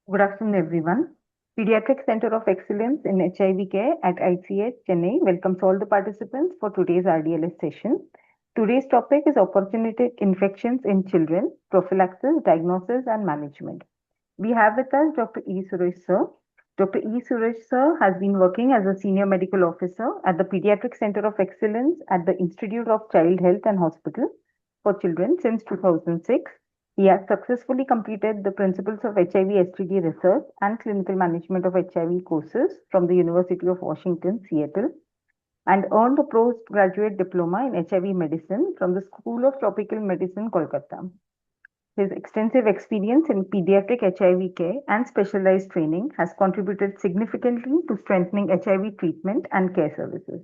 Good afternoon, everyone. Pediatric Center of Excellence in HIV Care at ICH Chennai welcomes all the participants for today's RDLS session. Today's topic is opportunistic infections in children, prophylaxis, diagnosis, and management. We have with us Dr. E. Suresh sir. Dr. E. Suresh sir has been working as a senior medical officer at the Pediatric Center of Excellence at the Institute of Child Health and Hospital for Children since 2006. He has successfully completed the Principles of HIV/STD Research and Clinical Management of HIV courses from the University of Washington, Seattle, and earned a postgraduate diploma in HIV medicine from the School of Tropical Medicine, Kolkata. His extensive experience in pediatric HIV care and specialized training has contributed significantly to strengthening HIV treatment and care services.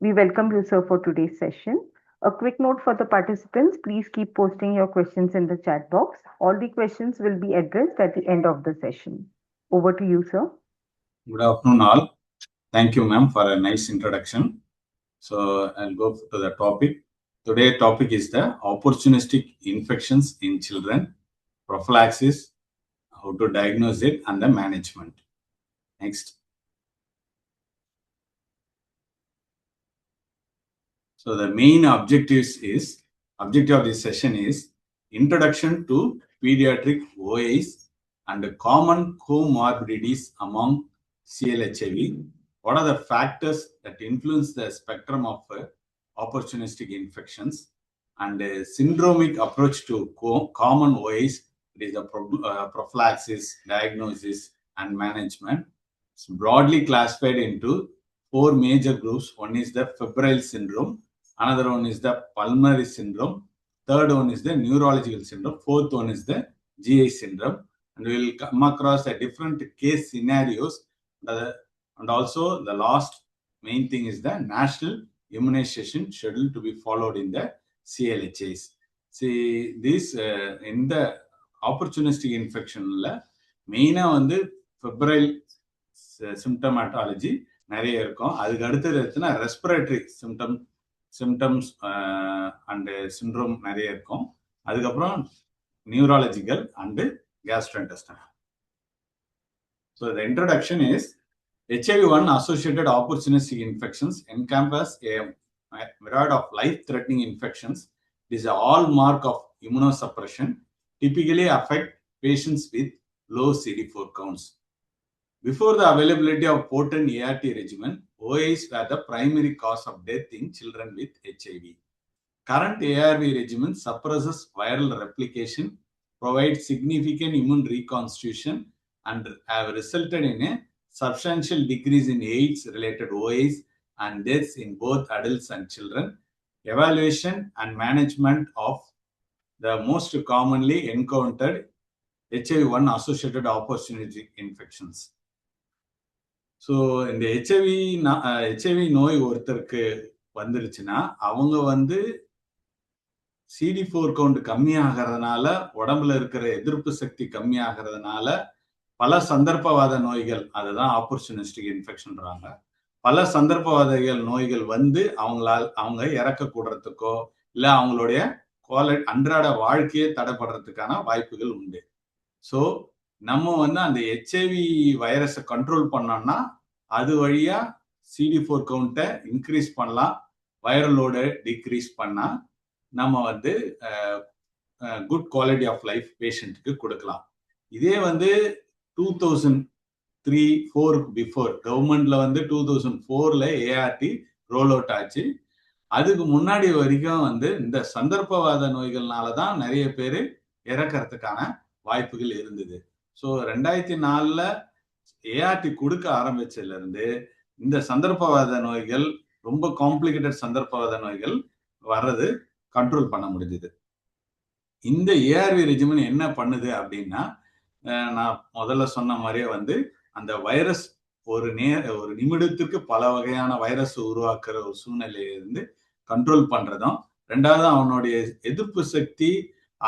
We welcome you, sir, for today's session. A quick note for the participants, please keep posting your questions in the chat box. All the questions will be addressed at the end of the session. Over to you, sir. Good afternoon, all. Thank you, ma'am, for a nice introduction. So I'll go to the topic. Today's topic is the opportunistic infections in children, prophylaxis, how to diagnose it, and the management. Next. So the main objective of this session is introduction to pediatric OAs and common comorbidities among CLHIV. What are the factors that influence the spectrum of opportunistic infections, and a syndromic approach to common OAs? It is a prophylaxis, diagnosis, and management. It's broadly classified into 4 major groups. One is the febrile syndrome, another one is the pulmonary syndrome, third one is the neurological syndrome, fourth one is the GI syndrome, and we will come across a different case scenarios. And also the last main thing is the national immunization schedule to be followed in the CLHAs. See, this in the opportunistic infection, main febrile symptomatology நிறைய இருக்கும். அதுக்கு அடுத்தது எத்தனை respiratory symptoms and syndrome நிறைய இருக்கும். அதுக்கப்புறம் neurological and கேஸ்ட்ரோஇன்டெஸ்டைனல். So the introduction is HIV-1 associated opportunistic infections encompass a myriad of life-threatening infections. It is a hallmark of immunosuppression, typically affect patients with low CD4 counts. Before the availability of potent ART regimen, OAs were the primary cause of death in children with HIV. Current ARV regimen suppresses viral replication, provides significant immune reconstitution, and have resulted in a substantial decrease in AIDS-related OAs and deaths in both adults and children. Evaluation and management of the most commonly encountered HIV-1 associated opportunistic infections. So இந்த HIV நோய் ஒருத்தருக்கு வந்துருச்சுன்னா அவங்க CD4 count கம்மியாகிறதுனால, உடம்புல இருக்கிற எதிர்ப்பு சக்தி கம்மியாகிறதுனால பல சந்தர்ப்பவாத நோய்கள், அதுதான் ஆப்பர்ச்சுனிஸ்டிக் இன்ஃபெக்ஷன்றாங்க. பல சந்தர்ப்பவாத நோய்கள் அவங்க இறக்க கூடுறதுக்கோ இல்லை அவங்களுடைய அன்றாட வாழ்க்கையை தடைப்படுறதுக்கான வாய்ப்புகள் உண்டு. ஸோ நம்ம அந்த ஹெச்ஐவி வைரஸை கண்ட்ரோல் பண்ணோம்னா அது வழியா CD4 கவுண்ட்டை இன்க்ரீஸ் பண்ணலாம், வைரலோட டிக்ரீஸ் பண்ணா நம்ம குட் குவாலிட்டி ஆஃப் லைஃப் பேஷண்ட்டுக்கு கொடுக்கலாம். இதே 2003-4 பிஃபோர் கவர்மெண்ட்ல 2004ல ART ரோல் அவுட் ஆச்சு. அதுக்கு முன்னாடி வரைக்கும் இந்த சந்தர்ப்பவாத நோய்கள்னால தான் நிறைய பேர் இறக்கிறதுக்கான வாய்ப்புகள் இருந்தது. ஸோ 2004ல ART கொடுக்க ஆரம்பிச்சதுல இருந்து இந்த சந்தர்ப்பவாத நோய்கள், ரொம்ப காம்ப்ளிகேட்டட் சந்தர்ப்பவாத நோய்கள் வர்றது கண்ட்ரோல் பண்ண முடிஞ்சது. இந்த ARV ரெஜிமென் என்ன பண்ணுது அப்படின்னா, நான் முதல்ல சொன்ன மாதிரியே அந்த வைரஸ் ஒரு நிமிடத்துக்கு பல வகையான வைரஸ் உருவாக்குற ஒரு சூழ்நிலையிலிருந்து கண்ட்ரோல் பண்றதும், ரெண்டாவது அவனுடைய எதிர்ப்பு சக்தி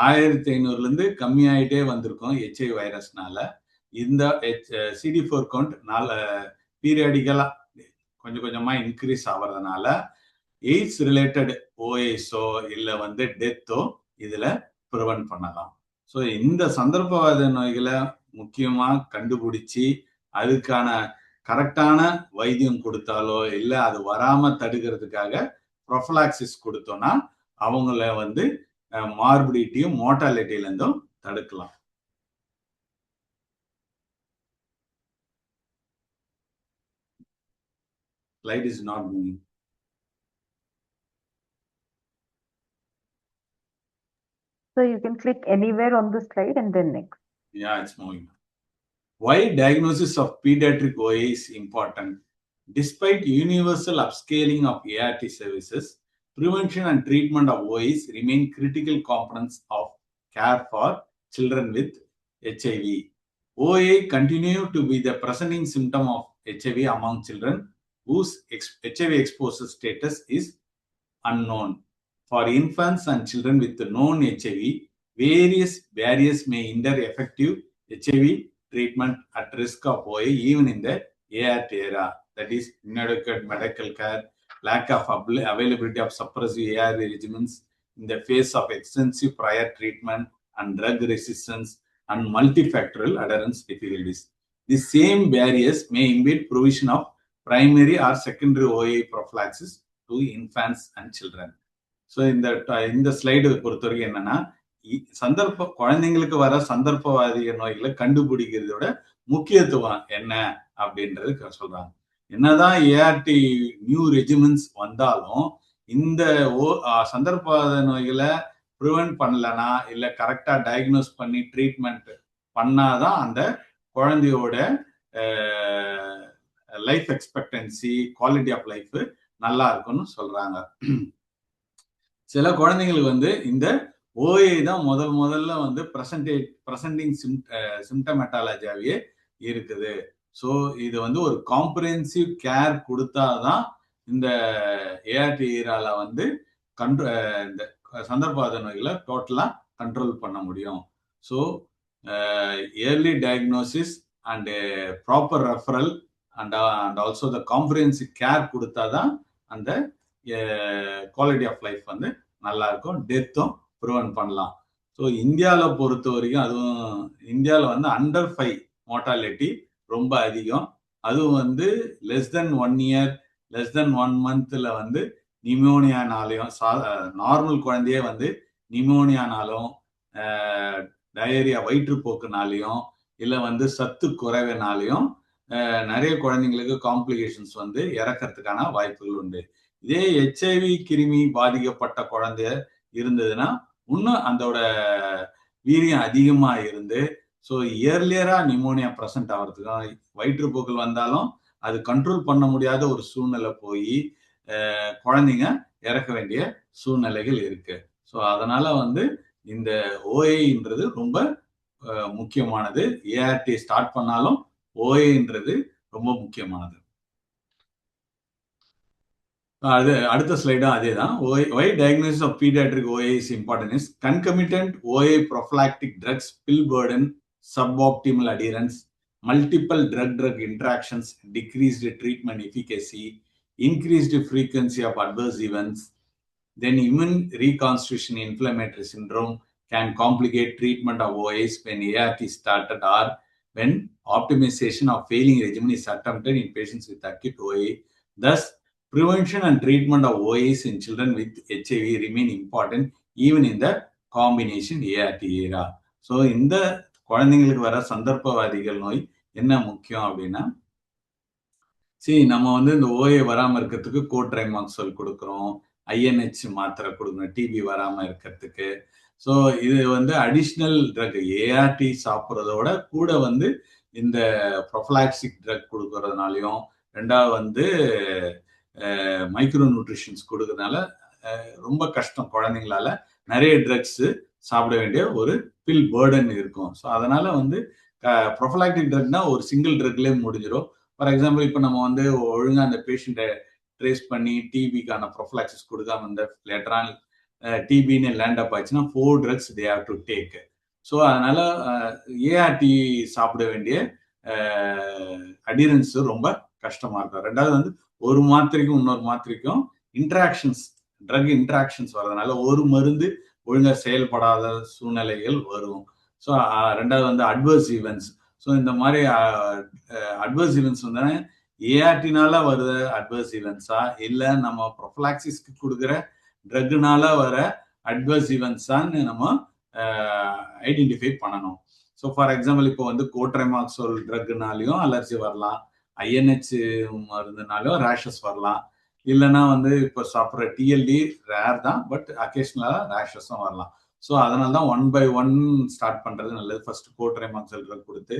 1500 கம்மியாயிட்டே வந்திருக்கும் HIV வைரஸ்னால. இந்த CD4 கவுண்ட் பீரியாடிக்கலா கொஞ்சம் கொஞ்சமா இன்க்ரீஸ் ஆகிறதுனால எய்ட்ஸ் ரிலேட்டட் ஓஎஸோ இல்லை டெத்தோ இதுல ப்ரிவென்ட் பண்ணலாம். ஸோ இந்த சந்தர்ப்பவாத நோய்களை முக்கியமா கண்டுபிடிச்சி அதுக்கான கரெக்டான வைத்தியம் கொடுத்தாலோ இல்லை அது வராம தடுக்கிறதுக்காக ப்ரொஃபலாக்சிஸ் கொடுத்தோம்னா அவங்கள வந்து மார்பிடிட்டியும் மோர்டாலிட்டியில இருந்தும் தடுக்கலாம். Slide is not moving. So you can click anywhere on the slide and then next. Yeah, it's moving. Why diagnosis of pediatric OA is important? Despite universal upscaling of ART services, prevention and treatment of OAs remain critical components of care for children with HIV. OA continue to be the presenting symptom of HIV among children whose HIV exposure status is unknown. For infants and children with known HIV, various barriers may hinder effective HIV treatment at risk of OA even in the ART era. That is inadequate medical care, lack of availability of suppressive ARV regimens in the face of extensive prior treatment and drug resistance and multifactorial adherence difficulties. The same barriers may impede provision of primary or secondary OA prophylaxis to infants and children. So இந்த slide பொறுத்த வரைக்கும் என்னன்னா குழந்தைங்களுக்கு வர சந்தர்ப்பவாதிக நோய்களை கண்டுபிடிக்கிறதோட முக்கியத்துவம் என்ன அப்படின்றது சொல்றாங்க. என்னதான் ஏஆர்டி நியூ ரெஜிமெண்ட்ஸ் வந்தாலும் இந்த சந்தர்ப்பவாத நோய்களை ப்ரிவென்ட் பண்ணலனா இல்ல கரெக்டா டயக்னோஸ் பண்ணி ட்ரீட்மெண்ட் பண்ணாதான் அந்த குழந்தையோட life expectancy quality of life நல்லா இருக்கும்னு சொல்றாங்க. சில குழந்தைங்களுக்கு வந்து இந்த ஓஏ தான் முதல்ல வந்து பிரசன்டிங் சிம்டமெட்டாலஜியாவே இருக்குது. ஸோ இது வந்து ஒரு காம்ப்ரிஹென்சிவ் கேர் கொடுத்தாதான் இந்த ஏஆர்டி ஈரால வந்து இந்த சந்தர்ப்பவாத நோய்களை டோட்டலா கண்ட்ரோல் பண்ண முடியும். So early diagnosis and proper referral and also the comprehensive care கொடுத்தாதான் அந்த குவாலிட்டி ஆஃப் லைஃப் வந்து நல்லா இருக்கும், டெத்தும் ப்ரிவென்ட் பண்ணலாம். ஸோ இந்தியாவில் பொறுத்த வரைக்கும் அதுவும் இந்தியாவில் வந்து அண்டர் 5 மோர்டாலிட்டி ரொம்ப அதிகம். அதுவும் வந்து less than 1 year less than 1 மந்த்ல வந்து நிமோனியானாலையும் நார்மல் குழந்தையே வந்து நிமோனியானாலும் டயரியா வயிற்றுப்போக்குனாலையும் இல்லை வந்து சத்து குறைவினாலையும் நிறைய குழந்தைங்களுக்கு காம்ப்ளிகேஷன்ஸ் வந்து இறக்கிறதுக்கான வாய்ப்புகள் உண்டு. இதே HIV கிருமி பாதிக்கப்பட்ட குழந்தை இருந்ததுன்னா இன்னும் அதோட வீரியம் அதிகமா இருந்து ஸோ இயர்லியரா நிமோனியா ப்ரெசன்ட் ஆகிறதுக்கும் வயிற்றுப்போக்கள் வந்தாலும் அது கண்ட்ரோல் பண்ண முடியாத ஒரு சூழ்நிலை போய் குழந்தைங்க இறக்க வேண்டிய சூழ்நிலைகள் இருக்கு. ஸோ அதனால வந்து இந்த ஓஏன்றது ரொம்ப முக்கியமானது. ஏஆர்டி ஸ்டார்ட் பண்ணாலும் ஓஏன்றது ரொம்ப முக்கியமானது. அது அடுத்த ஸ்லைடும் அதே தான். Why diagnosis of pediatric OA is important is concomitant OA prophylactic drugs, pill burden, suboptimal adherence, multiple drug interactions, decreased treatment efficacy, increased frequency of adverse events, then immune reconstitution inflammatory syndrome can complicate treatment of OAs when ART started or when optimization of failing regimen is attempted in patients with acute OA. Thus, prevention and treatment of OAs in children with HIV remain important even in the combination ART era. So இந்த குழந்தைங்களுக்கு வர சந்தர்ப்பவாதிகள் நோய் என்ன முக்கியம் அப்படின்னா நம்ம வந்து இந்த ஓஏ வராமல் இருக்கிறதுக்கு கோட்ரைமாக்சோல் கொடுக்குறோம், INH மாத்திரை கொடுக்கணும் டிபி வராமல் இருக்கிறதுக்கு. ஸோ இது வந்து அடிஷ்னல் ட்ரக் ஏஆர்டி சாப்பிட்றதோட கூட வந்து இந்த ப்ரொஃபலாக்சிக் ட்ரக் கொடுக்கறதுனாலையும் ரெண்டாவது வந்து மைக்ரோ நியூட்ரிஷன்ஸ் கொடுக்கறதுனால ரொம்ப கஷ்டம் குழந்தைங்களால நிறைய ட்ரக்ஸ் சாப்பிட வேண்டிய ஒரு பில் பேர்டன் இருக்கும். ஸோ அதனால வந்து ப்ரொஃபலாக்டிக் ட்ரக்னா ஒரு சிங்கிள் ட்ரக்லேயே முடிஞ்சிடும். ஃபார் எக்ஸாம்பிள் இப்போ நம்ம வந்து ஒழுங்காக அந்த பேஷண்ட்டை ட்ரேஸ் பண்ணி டிபிக்கான ப்ரொஃபலாக்சிஸ் கொடுக்காம இந்த லேட்டரான டிபின்னு லேண்ட் அப் ஆச்சுன்னா 4 drugs they have to take. So அதனால ஏஆர்டி சாப்பிட வேண்டிய அடியரன்ஸ் ரொம்ப கஷ்டமா இருக்கும். ரெண்டாவது வந்து ஒரு மாத்திரைக்கும் இன்னொரு மாத்திரைக்கும் இன்ட்ராக்ஷன்ஸ் ட்ரக் இன்ட்ராக்ஷன்ஸ் வர்றதுனால ஒரு மருந்து ஒழுங்கா செயல்படாத சூழ்நிலைகள் வரும். ஸோ ரெண்டாவது வந்து அட்வர்ஸ் ஈவெண்ட்ஸ் ஸோ இந்த மாதிரி அட்வர்ஸ் ஈவெண்ட்ஸ் வந்து ஏஆர்டினால வருது அட்வர்ஸ் ஈவெண்ட்ஸா இல்லை நம்ம ப்ரொஃபலாக்சிஸ்க்கு கொடுக்குற ட்ரக்னால வர அட்வர்ஸ் ஈவெண்ட்ஸான்னு நம்ம ஐடென்டிஃபை பண்ணணும். ஸோ ஃபார் எக்ஸாம்பிள் இப்போ வந்து கோட்ரைமாக்சோல் ட்ரக்னாலையும் அலர்ஜி வரலாம், ஐஎன்ஹெச் மருந்துனாலும் ரேஷஸ் வரலாம், இல்லைன்னா வந்து இப்போ சாப்பிட்ற டிஎல்டி ரேர் தான், பட் அக்கேஷனலாக ரேஷஸும் வரலாம். ஸோ அதனால தான் 1 by 1 ஸ்டார்ட் பண்ணுறது நல்லது. ஃபர்ஸ்ட் கோட்ரைமாக்சோல் ட்ரக் கொடுத்து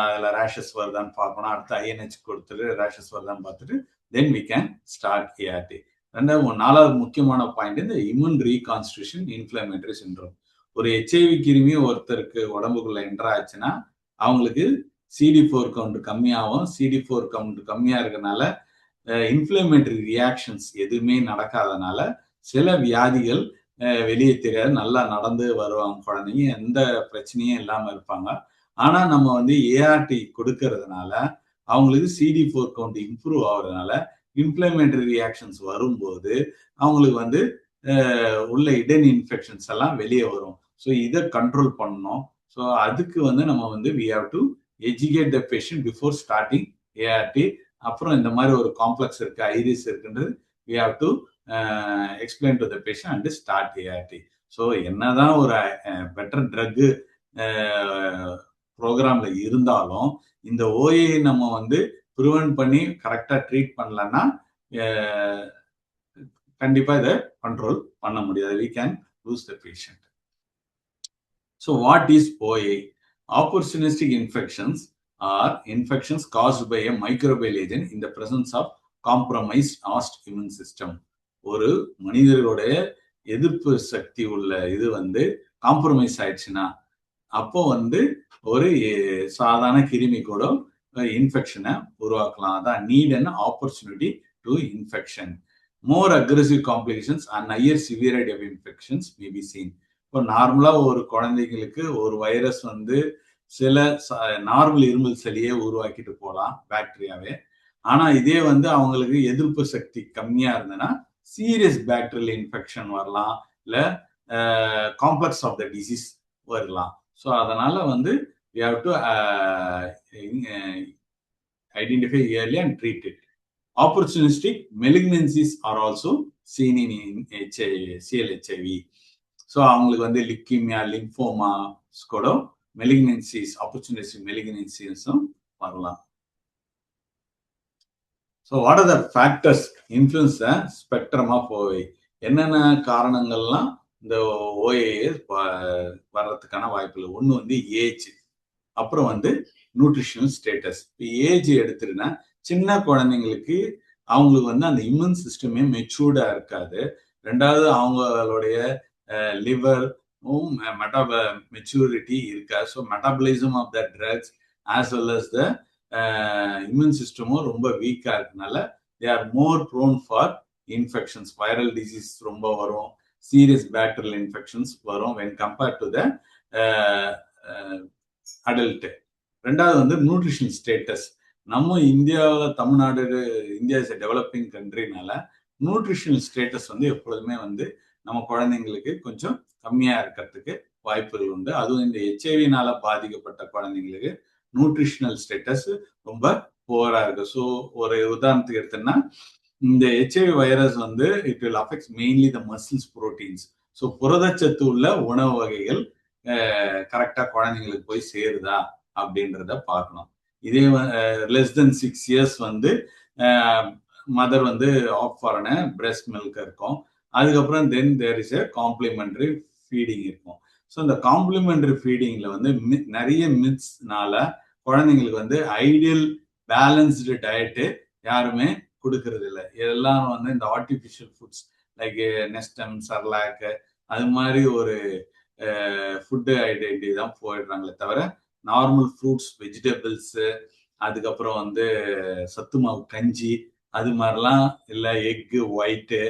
அதில் ரேஷஸ் வருதான்னு பார்க்கணும், அடுத்து ஐஎன்ஹெச் கொடுத்துட்டு ரேஷஸ் வருதான்னு பார்த்துட்டு then we can start ART. நாலாவது முக்கியமான பாயிண்ட் இந்த இம்யூன் ரீகான்ஸ்டியூஷன் இன்ஃப்ளமேட்டரி சிண்ட்ரோம். ஒரு ஹெச்ஐவி கிருமி ஒருத்தருக்கு உடம்புக்குள்ள என்டர் ஆச்சுன்னா அவங்களுக்கு CD4 கவுண்ட் கம்மியாகும். CD4 கவுண்ட் கம்மியா இருக்கனால இன்ஃப்ளமேட்டரி ரியாக்ஷன்ஸ் எதுவுமே நடக்காதனால சில வியாதிகள் வெளியே தெரியாது, நல்லா நடந்து வருவாங்க குழந்தைங்க, எந்த பிரச்சனையும் இல்லாம இருப்பாங்க. ஆனா நம்ம வந்து ஏஆர்டி கொடுக்கறதுனால அவங்களுக்கு CD4 கவுண்ட் இம்ப்ரூவ் ஆகுறதுனால இன்ஃப்ளமேட்டரி ரியாக்ஷன்ஸ் வரும்போது அவங்களுக்கு வந்து உள்ள இடன் இன்ஃபெக்ஷன்ஸ் எல்லாம் வெளியே வரும். ஸோ இதை கண்ட்ரோல் பண்ணணும். ஸோ அதுக்கு வந்து நம்ம வந்து we have to educate the patient before starting ART. அப்புறம் இந்த மாதிரி ஒரு காம்ப்ளெக்ஸ் இருக்கு, ஐரிஸ் இருக்குன்றது we have to explain to the patient and start ART. So என்னதான் ஒரு பெட்டர் ட்ரக் ப்ரோக்ராம்ல இருந்தாலும் இந்த ஓஏ நம்ம வந்து ப்ரிவென்ட் பண்ணி கரெக்டா ட்ரீட் பண்ணலன்னா கண்டிப்பா இதை கண்ட்ரோல் பண்ண முடியாது. we can lose the patient. So what is OA? Opportunistic infections are infections caused by a microbial agent in the presence of compromised host immune system. ஒரு மனிதர்களுடைய எதிர்ப்பு சக்தி உள்ள இது வந்து காம்ப்ரமைஸ் ஆயிடுச்சுன்னா அப்போ வந்து ஒரு சாதாரண கிருமி கூட இன்ஃபெக்ஷனை உருவாக்கலாம். அதான் NEET and opportunity to infection. More aggressive complications and higher severity of infections may be seen. இப்போ நார்மலா ஒரு குழந்தைங்களுக்கு ஒரு வைரஸ் வந்து சில நார்மல் இருமல் சளியே உருவாக்கிட்டு போகலாம், பாக்டீரியாவே. ஆனா இதே வந்து அவங்களுக்கு எதிர்ப்பு சக்தி கம்மியா இருந்ததுன்னா சீரியஸ் பாக்டீரியல் இன்ஃபெக்ஷன் வரலாம், இல்ல காம்ப்ளெக்ஸ் ஆஃப் த டிசீஸ் வரலாம். ஸோ அதனால வந்து we have to identify early and treat it. Opportunistic malignancies are also seen in CLHIV. So அவங்களுக்கு வந்து லிக்கிமியா, லிம்போமா கூட மெலிக்னன்சிஸ், ஆப்பர்ச்சுனிஸ்டிக் மெலிக்னன்சிஸும் வரலாம். So what are the factors influence the spectrum of OA? என்னென்ன காரணங்கள்லாம் இந்த OA வர்றதுக்கான வாய்ப்பு இல்லை? ஒன்று வந்து ஏஜ், அப்புறம் வந்து நியூட்ரிஷனல் ஸ்டேட்டஸ். இப்போ ஏஜ் எடுத்துட்டுனா சின்ன குழந்தைங்களுக்கு அவங்களுக்கு வந்து அந்த இம்யூன் சிஸ்டமே மெச்சூர்டா இருக்காது. ரெண்டாவது அவங்களுடைய லிவர் மெச்சூரிட்டி இருக்காது. So metabolism of the drugs as well as the immune சிஸ்டமும் ரொம்ப வீக்கா இருக்கனால they are more prone for infections. Viral disease ரொம்ப வரும், சீரியஸ் பாக்டீரியல் இன்ஃபெக்ஷன்ஸ் வரும் when compared to the adult. ரெண்டாவது வந்து நியூட்ரிஷனல் ஸ்டேட்டஸ். நம்ம இந்தியாவில், தமிழ்நாடு, இந்தியா இஸ் டெவலப்பிங் கண்ட்ரினால நியூட்ரிஷனல் ஸ்டேட்டஸ் வந்து எப்பொழுதுமே வந்து நம்ம குழந்தைங்களுக்கு கொஞ்சம் கம்மியா இருக்கிறதுக்கு வாய்ப்புகள் உண்டு. அதுவும் இந்த ஹெச்ஐவினால பாதிக்கப்பட்ட குழந்தைங்களுக்கு நியூட்ரிஷனல் ஸ்டேட்டஸ் ரொம்ப புவரா இருக்கு. ஸோ ஒரு உதாரணத்துக்கு எடுத்தோம்னா இந்த ஹெச்ஐவி வைரஸ் வந்து it will affect mainly the muscles proteins. So புரதச்சத்து உள்ள உணவு வகைகள் கரெக்டா குழந்தைங்களுக்கு போய் சேருதா அப்படின்றத பார்க்கணும். இதே லெஸ் தென் 6 years வந்து மதர் வந்து ஆஃப் ஃபார் பிரெஸ்ட் மில்க் இருக்கும். அதுக்கப்புறம் then there is a complementary feeding இருக்கும். ஸோ இந்த காம்ப்ளிமெண்டரி ஃபீடிங்ல வந்து நிறைய மித்ஸ்னால குழந்தைங்களுக்கு வந்து ஐடியல் பேலன்ஸ்டு டயட்டு யாருமே கொடுக்கறது இல்லை. இதெல்லாம் வந்து இந்த artificial foods like Nestum, Cerelac அது மாதிரி ஒரு ஃபுட்டு ஐடென்டி தான் போயிடுறாங்களே தவிர நார்மல் ஃப்ரூட்ஸ், வெஜிடபிள்ஸு, அதுக்கப்புறம் வந்து சத்து மாவு கஞ்சி அது மாதிரிலாம் இல்லை, எக்கு ஒயிட்டு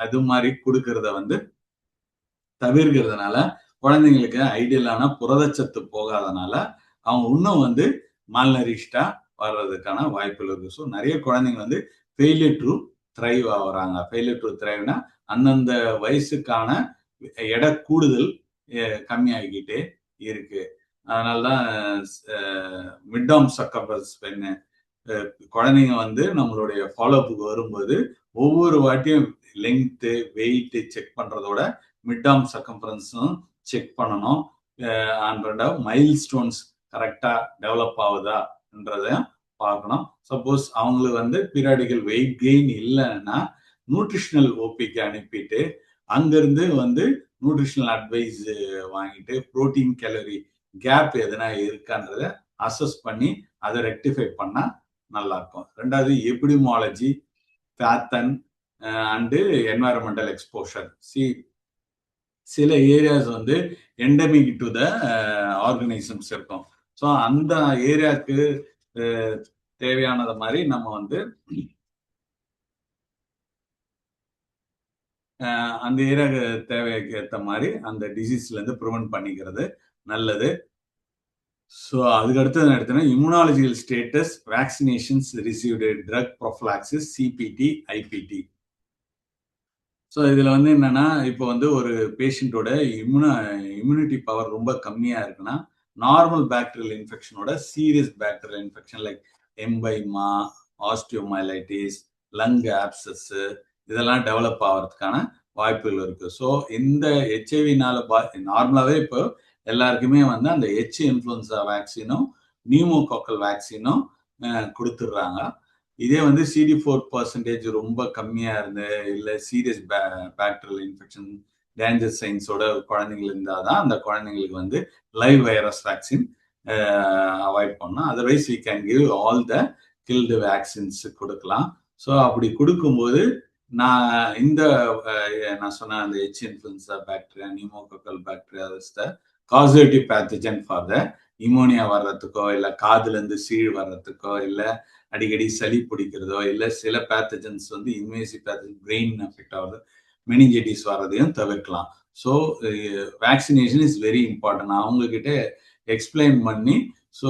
அது மாதிரி கொடுக்கறத வந்து தவிர்க்கிறதுனால குழந்தைங்களுக்கு ஐடியலான புரதச்சத்து போகாதனால அவங்க இன்னும் வந்து மால்நரிஷ்டா வர்றதுக்கான வாய்ப்புகள் இருக்கு. ஸோ நிறைய குழந்தைங்க வந்து ஃபெயிலியர் டு த்ரைவ் ஆகுறாங்க. ஃபெயிலியர் டு த்ரைவ்னா அந்தந்த வயசுக்கான எடை கூடுதல் கம்மியாகிக்கிட்டே இருக்கு. அதனாலதான் மிட் டேர்ம் சர்க்கம்பரன்ஸ் பெண்ணு குழந்தைங்க வந்து நம்மளுடைய ஃபாலோஅப்புக்கு வரும்போது ஒவ்வொரு வாட்டியும் லெங்க்த்து வெயிட் செக் பண்றதோட மிட் டேர்ம் சர்க்கம்பரன்ஸும் செக் பண்ணணும். அண்ட் மைல் ஸ்டோன்ஸ் கரெக்டா டெவலப் ஆகுதான்றதையும் பார்க்கணும். சப்போஸ் அவங்களுக்கு வந்து பீரியாடிக்கல் வெயிட் கெயின் இல்லைன்னா நியூட்ரிஷனல் ஓபிக்கு அனுப்பிட்டு அங்கிருந்து வந்து நியூட்ரிஷனல் அட்வைஸ் வாங்கிட்டு புரோட்டீன் கேலரி கேப் எதனா இருக்கான்றத அசஸ் பண்ணி அதை ரெக்டிஃபை பண்ணா நல்லா இருக்கும். ரெண்டாவது எபிடிமாலஜி, பேத்தன் அண்டு என்வாயரன்மெண்டல் எக்ஸ்போஷர். சில ஏரியாஸ் வந்து எண்டமிக் டு த ஆர்கனைசம்ஸ் இருக்கும். ஸோ அந்த ஏரியாவுக்கு தேவையானது மாதிரி நம்ம வந்து அந்த ஏரியாவுக்கு தேவைக்கு ஏற்ற மாதிரி அந்த டிசீஸ்ல இருந்து ப்ரிவென்ட் பண்ணிக்கிறது நல்லது. ஸோ அதுக்கு அடுத்தது எடுத்தோன்னா immunological status, vaccinations received, drug prophylaxis, CPT, IPT. So இதில் வந்து என்னன்னா இப்போ வந்து ஒரு பேஷண்ட்டோட இம்யூனிட்டி பவர் ரொம்ப கம்மியாக இருக்குன்னா நார்மல் பாக்டீரியல் இன்ஃபெக்ஷனோட serious bacterial infection like empyema, osteomyelitis, lung abscess இதெல்லாம் டெவலப் ஆகிறதுக்கான வாய்ப்புகள் இருக்கு. ஸோ இந்த ஹெச்ஐவினால நார்மலாகவே இப்போ எல்லாருக்குமே வந்து அந்த இன்ஃப்ளூயன்சா வேக்சினும் நியூமோகாக்கல் வேக்சினும் கொடுத்துடுறாங்க. இதே வந்து CD4% ரொம்ப கம்மியா இருந்து இல்லை சீரியஸ் பாக்டீரியல் இன்ஃபெக்ஷன் டேஞ்சர் சைன்ஸோட குழந்தைங்களுக்கு இருந்தாதான் அந்த குழந்தைங்களுக்கு வந்து லைவ் வைரஸ் வேக்சின் அவாய்ட் பண்ணணும். Otherwise we can give all the killed vaccines கொடுக்கலாம். ஸோ அப்படி கொடுக்கும்போது நான் சொன்ன அந்த influenza bacteria, pneumococcal bacteria causative pathogen for the pneumonia வர்றதுக்கோ இல்லை காதுல இருந்து சீழ் வர்றதுக்கோ இல்லை அடிக்கடி சளி பிடிக்கிறதோ இல்லை சில பேத்தஜன்ஸ் வந்து இன்வேசிவ் பேத்தஜன் பிரெயின் அஃபெக்ட் ஆகுது, மெனிஞ்சைட்டிஸ் வர்றதையும் தவிர்க்கலாம். So vaccination is very important. அவங்கக்கிட்ட எக்ஸ்பிளைன் பண்ணி so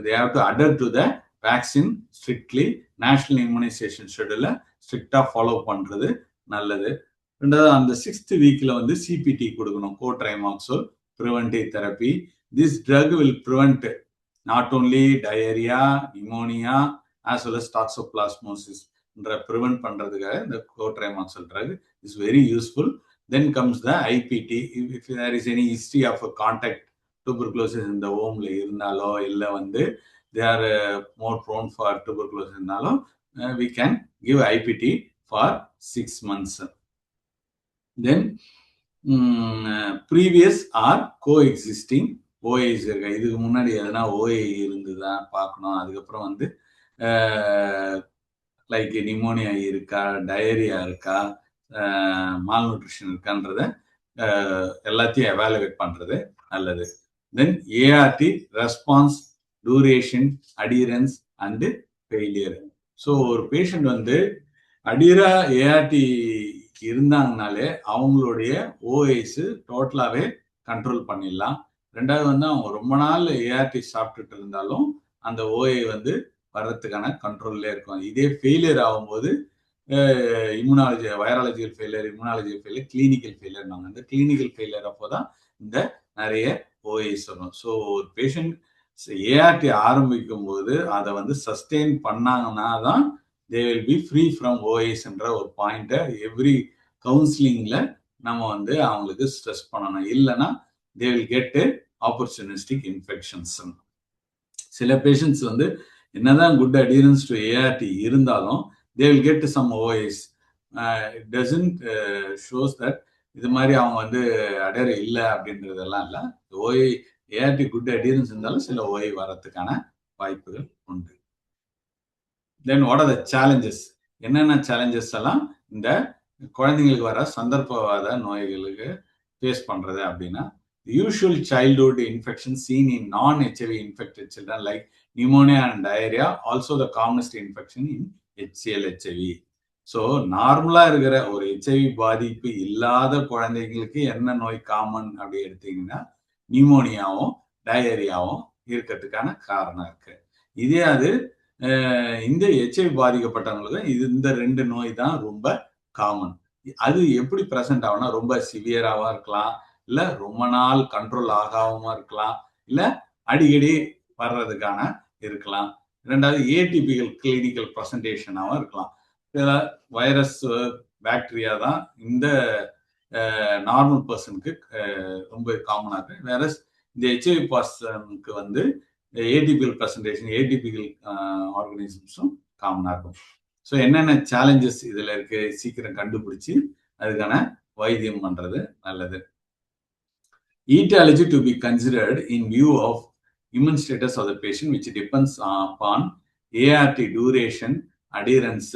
they have to adhere to the vaccine strictly, national immunisation ஷெட்யூலை ஸ்ட்ரிக்டாக ஃபாலோ பண்ணுறது நல்லது. ரெண்டாவது அந்த 6th வீக்ல வந்து சிபிடி கொடுக்கணும், cotrimoxazole preventive therapy. This drug will prevent not only diarrhea, pneumonia as well as toxoplasmosis prevent பண்றதுக்காக இந்த கோட்ரைமாக்சல் drug is very useful. Then comes the IPT. If there is any history of a contact tuberculosis in the homeல இருந்தாலோ இல்லை வந்து they are more prone for tuberculosis இருந்தாலோ we can give IPT for 6 months. Then previous or coexisting ஓஏஸ் இருக்கா, இதுக்கு முன்னாடி எதனா OA இருந்துதான் பார்க்கணும். அதுக்கப்புறம் வந்து லைக் நிமோனியா இருக்கா, டயரியா இருக்கா, மால் நியூட்ரிஷன் இருக்கான்றத எல்லாத்தையும் எவாலுவேட் பண்றது நல்லது. Then ART response, duration, adherence and failure. So ஒரு பேஷண்ட் வந்து அடியரா ஏஆர்டி இருந்தாங்கனாலே அவங்களுடைய ஓஏஸ் டோட்டலாகவே கண்ட்ரோல் பண்ணிடலாம். ரெண்டாவது வந்து அவங்க ரொம்ப நாள் ஏஆர்டி சாப்பிட்டுட்டு இருந்தாலும் அந்த ஓஏ வந்து வர்றதுக்கான கண்ட்ரோல்லே இருக்கும். இதே ஃபெயிலியர் ஆகும்போது immunology, virological failure, immunological failure, clinical failure. நாங்கள் இந்த கிளினிக்கல் ஃபெயிலியர் அப்போ தான் இந்த நிறைய ஓஏஸ் வரும். ஸோ ஒரு பேஷண்ட் ஏஆர்டி ஆரம்பிக்கும் போது அதை வந்து சஸ்டெயின் பண்ணாங்கன்னா தான் they will be free from ஓஏஸ்ன்ற ஒரு பாயிண்ட்டை எவ்ரி கவுன்சிலிங்ல நம்ம வந்து அவங்களுக்கு ஸ்ட்ரெஸ் பண்ணணும். இல்லைன்னா they will get opportunistic infections. சில பேஷண்ட்ஸ் வந்து என்னதான் குட் அடியரன்ஸ் டு ஏஆர்டி இருந்தாலும் they will get some OAs. It doesn't shows that இது மாதிரி அவங்க வந்து அடையற இல்லை அப்படின்றதெல்லாம் இல்லை. ஓஏ ஏஆர்டி குட் அடியரன்ஸ் இருந்தாலும் சில ஓஏ வரத்துக்கான வாய்ப்புகள் உண்டு. Then what are the challenges? என்னென்ன சேலஞ்சஸ் எல்லாம் இந்த குழந்தைங்களுக்கு வர சந்தர்ப்பவாத நோய்களுக்கு ஃபேஸ் பண்றது அப்படின்னா, usual childhood infections seen in non-HIV infected children like pneumonia and diarrhea, also the commonest infection in HCl HIV. So நார்மலாக இருக்கிற ஒரு HIV பாதிப்பு இல்லாத குழந்தைங்களுக்கு என்ன நோய் காமன் அப்படி எடுத்தீங்கன்னா நியூமோனியாவும் டயரியாவும் இருக்கிறதுக்கான காரணம் இருக்கு. இதே அது இந்த HIV பாதிக்கப்பட்டவங்களுக்கு இந்த 2 நோய் தான் ரொம்ப காமன். அது எப்படி ப்ரெசென்ட் ஆகும்னா ரொம்ப சிவியராகவும் இருக்கலாம், இல்லை ரொம்ப நாள் கண்ட்ரோல் ஆகாம இருக்கலாம், இல்ல அடிக்கடி வர்றதுக்கான இருக்கலாம். இரண்டாவது ஏடிபிகல் கிளினிக்கல் ப்ரெசன்டேஷனாகவும் இருக்கலாம். வைரஸ் பாக்டீரியா தான் இந்த நார்மல் பர்சனுக்கு ரொம்ப காமனாக இருக்கு. வேற இந்த ஹெச்ஐவி பர்சனுக்கு வந்து ஏடிபிகல் ப்ரெசன்டேஷன் ஏடிபிகல் ஆர்கனிசம்ஸும் காமனாக இருக்கும். ஸோ என்னென்ன சேலஞ்சஸ் இதுல இருக்கு சீக்கிரம் கண்டுபிடிச்சி அதுக்கான வைத்தியம் பண்றது நல்லது. Etiology to be considered in view of immune status of the patient, which depends upon ART duration, adherence,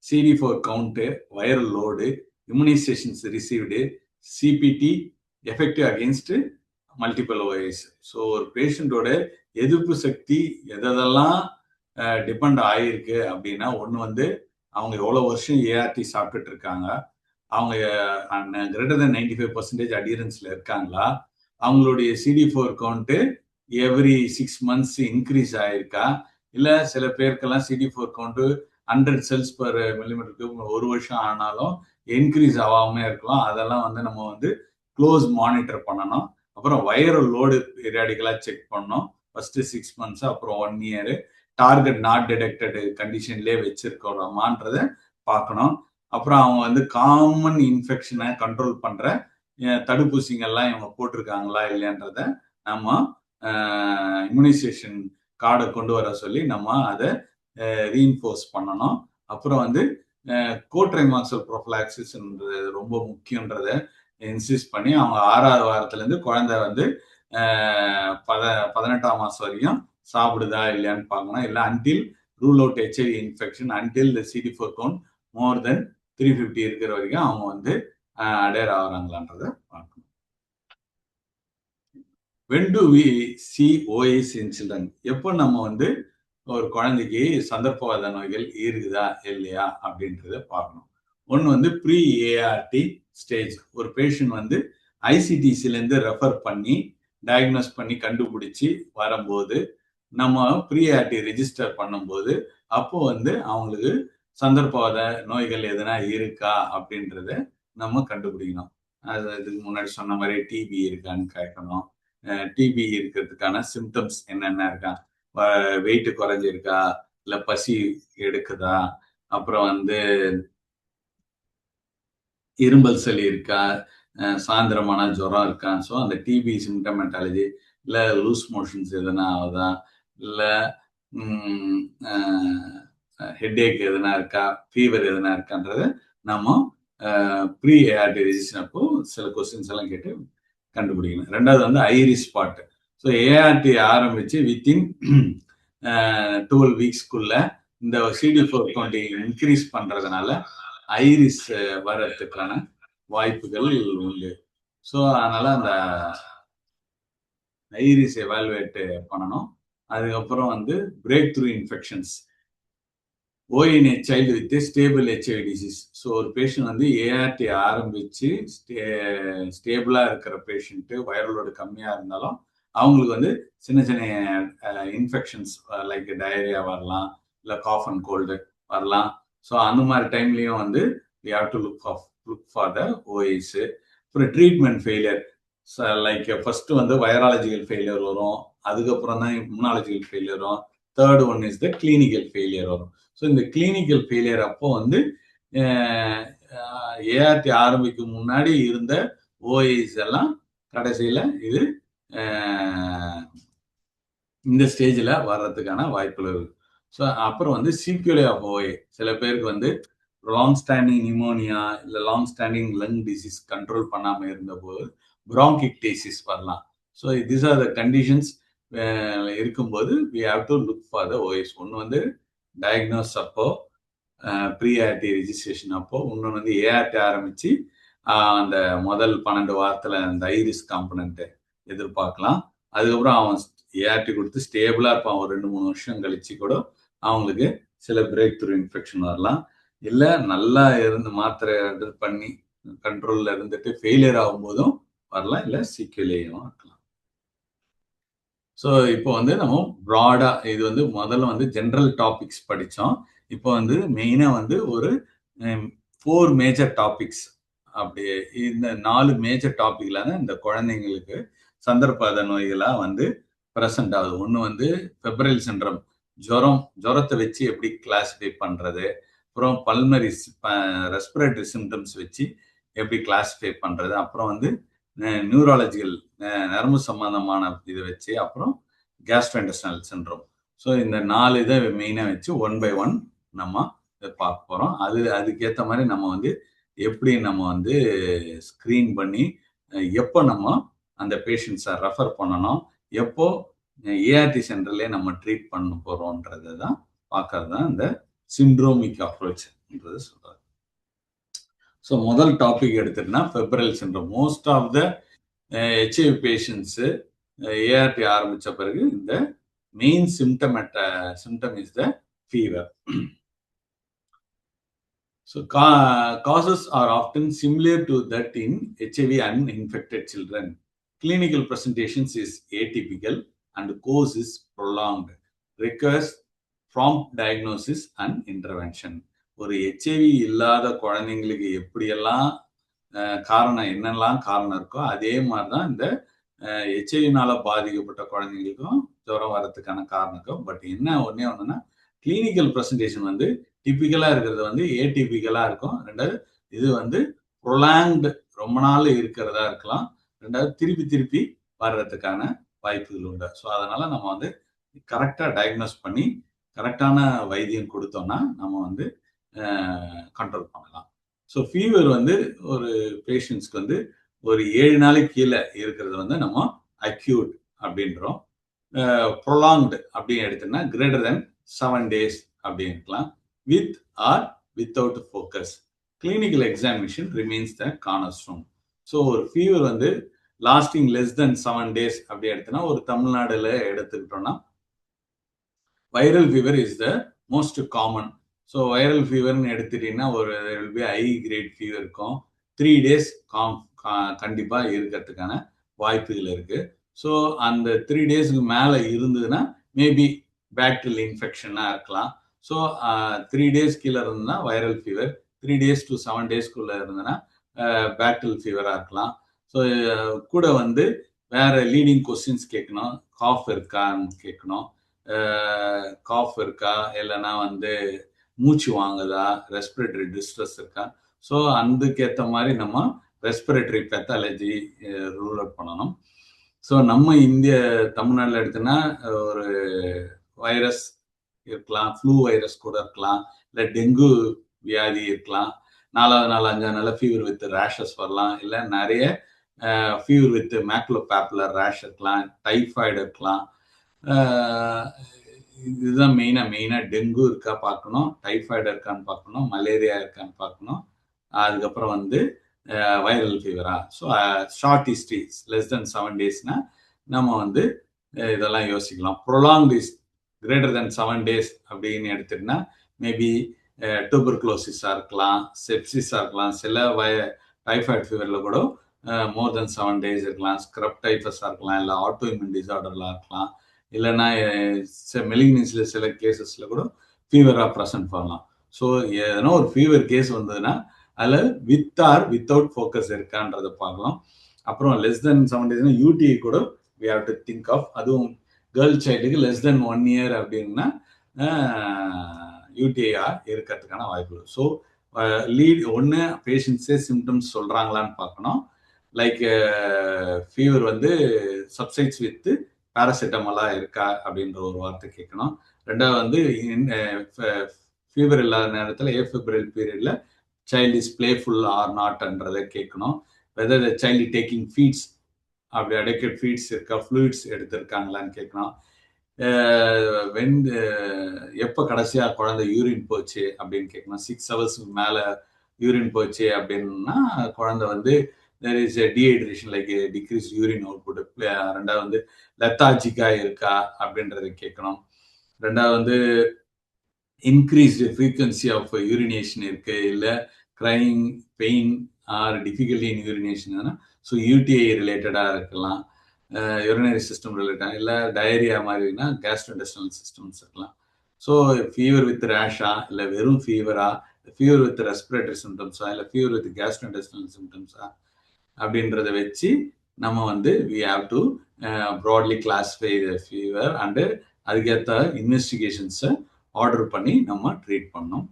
CD4 count, viral load, immunizations received, CPT, effective against multiple OAs. So ஒரு பேஷண்டோட எதிர்ப்பு சக்தி எதெல்லாம் டிபெண்ட் ஆகிருக்கு அப்படின்னா, ஒன்று வந்து அவங்க எவ்வளோ வருஷம் ஏஆர்டி சாப்பிட்டுட்டு இருக்காங்க, அவங்க கிரேட்டர் தென் 95% அடியரன்ஸ்ல இருக்காங்களா, அவங்களுடைய CD4 count every 6 months increase ஆயிருக்கா, இல்ல சில பேருக்கெல்லாம் CD4 count 100 cells per millimeter ஒரு வருஷம் ஆனாலும் இன்க்ரீஸ் ஆகாம இருக்கலாம். அதெல்லாம் வந்து நம்ம வந்து க்ளோஸ் மானிட்டர் பண்ணணும். அப்புறம் வைரல் லோடு பீரியாடிக்கலா செக் பண்ணணும். ஃபர்ஸ்ட் 6 months, அப்புறம் 1 year டார்கெட் நாட் டிடெக்டட் கண்டிஷன்லேயே வச்சிருக்கிறோமான்றத பார்க்கணும். அப்புறம் அவங்க வந்து காமன் இன்ஃபெக்ஷனை கண்ட்ரோல் பண்ற தடுப்பூசிகள்லாம் இவங்க போட்டிருக்காங்களா இல்லையன்றத நம்ம இம்யூனைசேஷன் கார்டை கொண்டு வர சொல்லி நம்ம அதை ரீஇன்ஃபோர்ஸ் பண்ணணும். அப்புறம் வந்து கோட்ரைமாக்சல் ப்ரோஃபிலாக்சிஸ்ன்றது ரொம்ப முக்கியன்றதை இன்சிஸ்ட் பண்ணி அவங்க 6வது வாரத்துலேருந்து குழந்தை வந்து 18ஆம் மாதம் வரைக்கும் சாப்பிடுதா இல்லையான்னு பார்க்கணும். இல்லை until rule out HIV infection, until the CD4 count more than 350 இருக்கிற வரைக்கும் அவங்க வந்து அடேர் ஆகுறாங்களான்றத பார்க்கணும். when do we see OAs in children? எப்போ நம்ம வந்து ஒரு குழந்தைக்கு சந்தர்ப்பவாத நோய்கள் இருக்குதா இல்லையா அப்படின்றத பார்க்கணும். ஒன்று வந்து ப்ரீ ஏஆர்டி ஸ்டேஜ். ஒரு பேஷண்ட் வந்து ஐசிடிசிலேருந்து ரெஃபர் பண்ணி டயக்னோஸ் பண்ணி கண்டுபிடிச்சி வரும்போது நம்ம ப்ரீ ஏஆர்டி ரெஜிஸ்டர் பண்ணும்போது அப்போ வந்து அவங்களுக்கு சந்தர்ப்பவாத நோய்கள் எதனா இருக்கா அப்படின்றத நம்ம கண்டுபிடிக்கணும். இதுக்கு முன்னாடி சொன்ன மாதிரி டிபி இருக்கான்னு கேட்கணும். டிபி இருக்கிறதுக்கான சிம்டம்ஸ் என்னென்ன இருக்கா, வெயிட் குறைஞ்சிருக்கா, இல்லை பசி எடுக்குதா, அப்புறம் வந்து இரும்பல் சளி இருக்கா, சாயந்தரமான ஜுரம் இருக்கா. ஸோ அந்த டிபி சிம்டமெட்டாலஜி, இல்லை லூஸ் மோஷன்ஸ் எதனா ஆகுதா, இல்லை ஹெட்ஏக் எதனா இருக்கா, ஃபீவர் எதனா இருக்கான்றத நம்ம ப்ரீ ஏஆர்டி ரெஜிஸ்டர் அப்போ சில கொஸ்டின்ஸ் எல்லாம் கேட்டு கண்டுபிடிக்கணும். ரெண்டாவது வந்து ஐரிஸ் ஸ்பாட். ஸோ ஏஆர்டி ஆரம்பிச்சு வித்தின் 12 வீக்ஸ்க்குள்ள இந்த CD4 கவுண்ட் இன்க்ரீஸ் பண்றதுனால ஐரிஸ் வர்றதுக்கான வாய்ப்புகள் உண்டு. ஸோ அதனால அந்த ஐரிஸ் எவாலுவேட் பண்ணணும். அதுக்கப்புறம் வந்து break through infections, OA in a child with a stable HIV disease. So ஒரு பேஷண்ட் வந்து ஏஆர்டி ஆரம்பிச்சு ஸ்டேபிளா இருக்கிற பேஷண்ட்டு வைரலோடு கம்மியா இருந்தாலும் அவங்களுக்கு வந்து சின்ன சின்ன இன்ஃபெக்ஷன்ஸ் லைக் டயரியா வரலாம், இல்லை காஃப் அண்ட் கோல்டு வரலாம். ஸோ அந்த மாதிரி டைம்லையும் வந்து we have to look for the OAs. அப்புறம் ட்ரீட்மெண்ட் ஃபெயிலியர், லைக் ஃபர்ஸ்ட் வந்து வைராலஜிக்கல் ஃபெயிலியர் வரும், அதுக்கப்புறம் தான் இம்யூனாலஜிக்கல் ஃபெயிலியர் வரும், third one is the clinical failure வரும். ஸோ இந்த கிளினிக்கல் ஃபெயிலியர் அப்போ வந்து ஏஆர்டி ஆரம்பிக்கும் முன்னாடி இருந்த OAs எல்லாம் கடைசியில் இது இந்த ஸ்டேஜில் வர்றதுக்கான வாய்ப்புகள் இருக்கு. ஸோ அப்புறம் வந்து சீக்வலே ஆஃப் OA, சில பேருக்கு வந்து லாங் ஸ்டாண்டிங் நிமோனியா இல்லை long standing lung disease control பண்ணாமல் இருந்தபோது bronchiectasis வரலாம். So this R the conditions இருக்கும்போது we have to look for the OAs. ஒன்று வந்து டயக்னோஸ் அப்போ ப்ரீ ஏஆர்டி ரெஜிஸ்ட்ரேஷன் அப்போ, இன்னொன்று வந்து ஏஆர்டி ஆரம்பிச்சு அந்த முதல் 12 வாரத்தில் அந்த ஐரிஸ் காம்பனண்ட்டை எதிர்பார்க்கலாம். அதுக்கப்புறம் அவன் ஏஆர்டி கொடுத்து ஸ்டேபிளாக இருப்பான், ஒரு 2-3 வருஷம் கழிச்சு கூட அவங்களுக்கு சில பிரேக் த்ரூ இன்ஃபெக்ஷன் வரலாம். இல்லை நல்லா இருந்து மாத்திரை பண்ணி கண்ட்ரோலில் இருந்துட்டு ஃபெயிலியர் ஆகும்போதும் வரலாம், இல்லை சீக்கிரலேயும் இருக்கலாம். ஸோ இப்போ வந்து நம்ம ப்ராடா இது வந்து முதல்ல வந்து ஜென்ரல் டாபிக்ஸ் படித்தோம். இப்போ வந்து மெயினாக வந்து ஒரு 4 மேஜர் டாபிக்ஸ் அப்படி இந்த 4 மேஜர் டாபிக்ல தான் இந்த குழந்தைங்களுக்கு சந்தர்ப்பாத நோய்களா வந்து பிரசன்ட் ஆகுது. ஒன்று வந்து ஃபெப்ரைல் சிண்ட்ரம், ஜுரத்தை வச்சு எப்படி கிளாஸிஃபை பண்றது, அப்புறம் பல்மரி ரெஸ்பிரேட்டரி சிம்டம்ஸ் வச்சு எப்படி கிளாஸிஃபை பண்றது, அப்புறம் வந்து நியூராலஜிக்கல் நரம்பு சம்பந்தமான இதை வச்சு, அப்புறம் கேஸ்ட்ரோஇன்டெஸ்டைனல் சிண்ட்ரோம். ஸோ இந்த 4 இதை மெயினாக வச்சு 1 by 1 நம்ம இதை பார்க்க போகிறோம். அதுக்கேற்ற மாதிரி நம்ம வந்து எப்படி நம்ம வந்து ஸ்க்ரீன் பண்ணி எப்போ நம்ம அந்த பேஷண்ட்ஸை ரெஃபர் பண்ணணும், எப்போ ஏஆர்டி சென்டர்லேயே நம்ம ட்ரீட் பண்ண போகிறோன்றதை தான் பார்க்கறது தான் இந்த சிண்ட்ரோமிக் அப்ரோச்ன்றது சொல்கிறார். ஸோ முதல் டாபிக் எடுத்துட்டுனா febrile syndrome. Most of the HIV patients ART ஆரம்பித்த பிறகு இந்த main symptom is the fever. So causes are often similar to that in HIV uninfected children. Clinical presentations is atypical and course is prolonged. Requires prompt diagnosis and intervention. ஒரு HIV இல்லாத குழந்தைங்களுக்கு எப்படியெல்லாம் காரணம் என்னெல்லாம் காரணம் இருக்கோ அதே மாதிரி தான் இந்த ஹெச்ஐவினால பாதிக்கப்பட்ட குழந்தைங்களுக்கும் ஜுரம் வரதுக்கான காரணம் இருக்கும். பட் என்ன ஒன்றுனா கிளினிக்கல் ப்ரெசன்டேஷன் வந்து டிப்பிக்கலாக இருக்கிறது வந்து ஏடிபிக்கலாக இருக்கும். ரெண்டாவது இது வந்து ப்ரொலாங்டு ரொம்ப நாள் இருக்கிறதா இருக்கலாம். ரெண்டாவது திருப்பி வர்றதுக்கான வாய்ப்புகள் உண்டு. ஸோ அதனால நம்ம வந்து கரெக்டாக டயக்னோஸ் பண்ணி கரெக்டான வைத்தியம் கொடுத்தோம்னா நம்ம வந்து கண்ட்ரோல் பண்ணலாம். ஸோ ஃபீவர் வந்து ஒரு பேஷண்ட்ஸ்க்கு வந்து ஒரு 7 நாளைக்கு கீழே இருக்கிறது வந்து நம்ம அக்யூட் அப்படின்றோம். ப்ரொலாங்டு அப்படின்னு எடுத்தோம்னா கிரேட்டர் தென் 7 days அப்படின்னு இருக்கலாம். With or without focus. Clinical examination remains the cornerstone. So ஒரு ஃபீவர் வந்து லாஸ்டிங் லெஸ் தென் 7 days அப்படி எடுத்தோம்னா ஒரு தமிழ்நாடுல எடுத்துக்கிட்டோம்னா viral fever is the most common. So viral ஃபீவர்னு எடுத்துட்டீங்கன்னா ஒரு ஹை கிரேட் ஃபீவர் இருக்கும். 3 days கண்டிப்பாக இருக்கிறதுக்கான வாய்ப்புகள் இருக்கு. ஸோ அந்த 3 daysக்கு மேலே இருந்ததுன்னா மேபி பேக்டீரியல் இன்ஃபெக்ஷனாக இருக்கலாம். ஸோ 3 days கீழே இருந்ததுன்னா வைரல் ஃபீவர், 3 days to 7 daysக்குள்ளே இருந்ததுன்னா பேக்டீரியல் ஃபீவராக இருக்கலாம். ஸோ கூட வந்து வேற லீடிங் கொஸ்டின்ஸ் கேட்கணும். காஃப் இருக்கான்னு கேட்கணும். காஃப் இருக்கா, இல்லைன்னா வந்து மூச்சு வாங்குதா, ரெஸ்பிரேட்டரி டிஸ்ட்ரெஸ் இருக்கா. ஸோ அதுக்கேற்ற மாதிரி நம்ம ரெஸ்பிரேட்டரி பெத்தாலஜி ரூல் அவுட் பண்ணணும். ஸோ நம்ம தமிழ்நாட்டில் எடுத்தோன்னா ஒரு வைரஸ் இருக்கலாம், ஃப்ளூ வைரஸ் கூட இருக்கலாம், இல்லை டெங்கு வியாதி இருக்கலாம். 4வது நாள் 5வது நாள் ஃபீவர் வித் ரேஷஸ் வரலாம், இல்லை நிறைய ஃபீவர் வித் மேக்குலோபாப்புலர் ரேஷ் இருக்கலாம், டைஃபாய்டு இருக்கலாம். இதுதான் மெயினாக டெங்கு இருக்கா பார்க்கணும், டைஃபாய்டு இருக்கான்னு பார்க்கணும், மலேரியா இருக்கான்னு பார்க்கணும். அதுக்கப்புறம் வந்து வைரல் ஃபீவரா. So short history less than 7 daysனா நம்ம வந்து இதெல்லாம் யோசிக்கலாம். Prolonged is greater than 7 days அப்படின்னு எடுத்துட்டுனா மேபி டூபர்குலோசிஸாக இருக்கலாம், செப்சிஸாக இருக்கலாம், சில டைஃபாய்டு ஃபீவரில் கூட மோர் தென் 7 days இருக்கலாம், ஸ்க்ரப் டைஃபஸாக இருக்கலாம், இல்லை ஆட்டோ இம்யூன் டிசார்டர்லாம் இருக்கலாம், இல்லைன்னா மெலிக்னன்ஸில் சில கேசஸில் கூட ஃபீவராக ப்ரெசன்ட் பண்ணலாம். ஸோ எதனா ஒரு ஃபீவர் கேஸ் வந்ததுன்னா அதில் வித் ஆர் வித்தவுட் ஃபோக்கஸ் இருக்கான்றதை பார்க்கலாம். அப்புறம் லெஸ் தென் 7 days யூடிஐ கூட we have to think of. அதுவும் கேர்ள் சைல்டுக்கு லெஸ் தென் 1 year அப்படின்னா யூடிஐ இருக்கிறதுக்கான வாய்ப்பு. ஸோ ஒன்று பேஷண்ட்ஸே சிம்டம்ஸ் சொல்கிறாங்களான்னு பார்க்கணும். லைக் ஃபீவர் வந்து சப்சைட்ஸ் வித் பேராசிட்டமாலாக இருக்கா அப்படின்ற ஒரு வார்த்தை கேட்கணும். ரெண்டாவது வந்து ஃபீவர் இல்லாத நேரத்தில் ஏஃபெப்ரைல் பீரியடில் சைல்டு இஸ் பிளேஃபுல் ஆர் நாட்ன்றதை கேட்கணும். Whether the child taking feeds, அப்படி அடெக்வட் ஃபீட்ஸ் இருக்கா, ஃப்ளூயிட்ஸ் எடுத்திருக்காங்களான்னு கேட்கணும். எப்போ கடைசியாக குழந்தை யூரின் போச்சு அப்படின்னு கேட்கணும். 6 hours மேலே யூரின் போச்சு அப்படின்னா குழந்தை வந்து there is a dehydration like a decreased urine output. ரெண்டாவது வந்து லெத்தாஜிக்கா இருக்கா அப்படின்றத கேட்கணும். ரெண்டாவது வந்து இன்க்ரீஸ்டு ஃப்ரீக்வன்சி ஆஃப் யூரினேஷன் இருக்கு, இல்லை crying, pain or difficulty in urination. So UTI ரிலேட்டடாக இருக்கலாம், யூரினரி சிஸ்டம் ரிலேட்டடாக, இல்லை டயரியா மாதிரினா கேஸ்ட்ரோஇன்டெஸ்டைனல் சிஸ்டம்ஸ் இருக்கலாம். ஸோ ஃபீவர் வித் ரேஷா, இல்லை வெறும் ஃபீவரா, ஃபீவர் வித் ரெஸ்பிரேட்டரி சிம்டம்ஸா இல்லை ஃபீவர் வித் கேஸ்ட்ரோஇன்டெஸ்டினல் சிம்டம்ஸா அப்படின்றத வச்சு நம்ம வந்து we have to broadly classify the fever and அதுக்கேற்ற இன்வெஸ்டிகேஷன்ஸை ஆர்டர் பண்ணி நம்ம ட்ரீட் பண்ணோம்.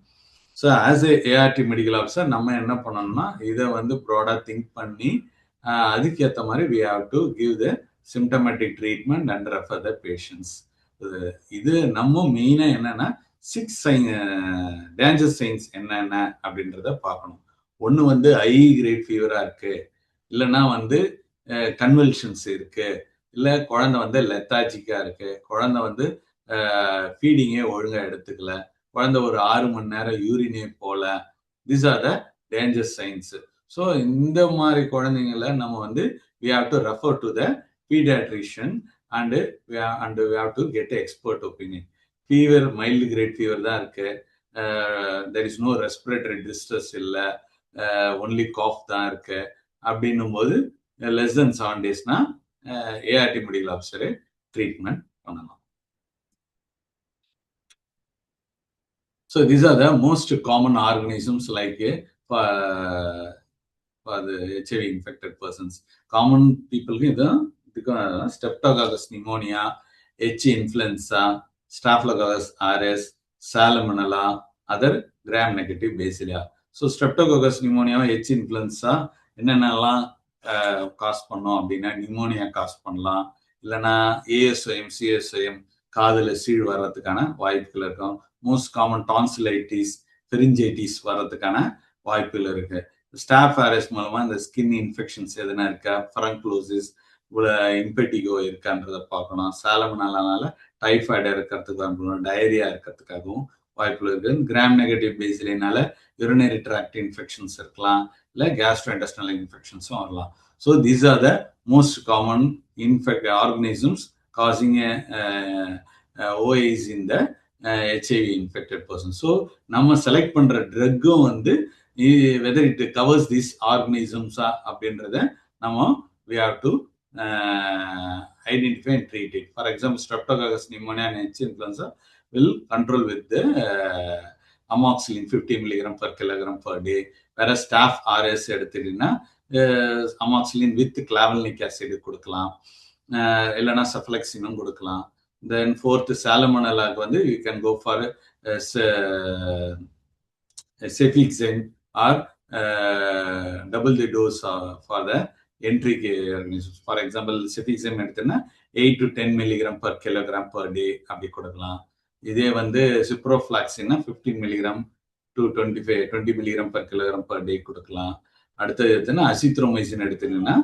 So as a ART medical officer நம்ம என்ன பண்ணணும்னா இதை வந்து ப்ராடாக திங்க் பண்ணி அதுக்கேற்ற மாதிரி we have to give the symptomatic treatment and refer the patients. இது நம்ம மெயினாக என்னன்னா 6 டேஞ்சர் சைன்ஸ் என்னென்ன அப்படின்றத பார்க்கணும். ஒன்று வந்து ஹை கிரேட் ஃபீவராக இருக்கு, இல்லைன்னா வந்து கன்வல்ஷன்ஸ் இருக்கு, இல்லை குழந்தை வந்து லெத்தாஜிக்கா இருக்கு, குழந்தை வந்து ஃபீடிங்கே ஒழுங்கா எடுத்துக்கல, குழந்தை ஒரு 6 மணி நேரம் யூரினே போல. These are the danger science. So இந்த மாதிரி குழந்தைங்கள நம்ம வந்து we have to refer to the pediatrician and we have to get an expert opinion. Fever, mild grade fever தான் இருக்கு, there is no respiratory distress இல்லை, only cough தான் இருக்கு அப்படின்னும் போது less than 7 daysனா ஏஆர்டி மெடிக்கல் ஆஃபீஸரே ட்ரீட்மெண்ட் பண்ணலாம். So these are the most common organisms like for the HIV infected persons. Common people Streptococcus pneumonia, H. influenza, Staphylococcus aureus, Salmonella, other gram-negative bacillia. So Streptococcus pneumonia, H. influenza என்னென்னலாம் cos பண்ணோம் அப்படின்னா pneumonia cos பண்ணலாம், இல்லைன்னா ஏஎஸ்ஐஎம் சிஎஸ்ஐஎம் காதில் சீழ் வர்றதுக்கான வாய்ப்புகள் இருக்கும். மோஸ்ட் காமன் டான்சிலைட்டிஸ், பெரிஞ்சைட்டிஸ் வர்றதுக்கான வாய்ப்புகள் இருக்கு. ஸ்டாஃப் ஆரஸ் மூலமா இந்த ஸ்கின் இன்ஃபெக்ஷன்ஸ் எதுனா இருக்கா, ஃபரங்க்ளோசிஸ், இம்பெட்டிகோ இருக்கான்றதை பார்க்கணும். சாலமனலால டைஃபாய்டு இருக்கிறதுக்கு, டயரியா இருக்கிறதுக்காகவும் வாய்ப்புகள் இருக்கு. கிராம் நெகட்டிவ் பேசிலினால யூரினரி ட்ராக்ட் இன்ஃபெக்ஷன்ஸ் இருக்கலாம், இல்லை கேஸ்ட்ரோஇன்டெஸ்டினல் இன்ஃபெக்ஷன்ஸும் வரலாம். So these are the most common organisms causing OAs in the HIV infected person. So நம்ம செலக்ட் பண்ற ட்ரக்கும் வந்து whether it covers these organisms அப்படின்றத நம்ம we have to identify and treat it. For example, Streptococcus pneumonia and H. influenza will control with the amoxicillin 50 mg per kilogram per day. Whereas Staph aureus எடுத்துட்டீங்கன்னா amoxicillin with clavulanic acid கொடுக்கலாம், இல்லைன்னா சஃப்ளெக்சினும் கொடுக்கலாம். Then fourth, Salmonella வந்து you can go for cefixime or double the dose for the enteric organisms. For example, cefixime எடுத்தீங்கன்னா 8 to 10 mg per kilogram per day அப்படி கொடுக்கலாம். இதே வந்து ciprofloxacin 15 mg to 20 mg per kilogram per day கொடுக்கலாம். அடுத்தது எடுத்தீங்கன்னா azithromycin எடுத்தீங்கன்னா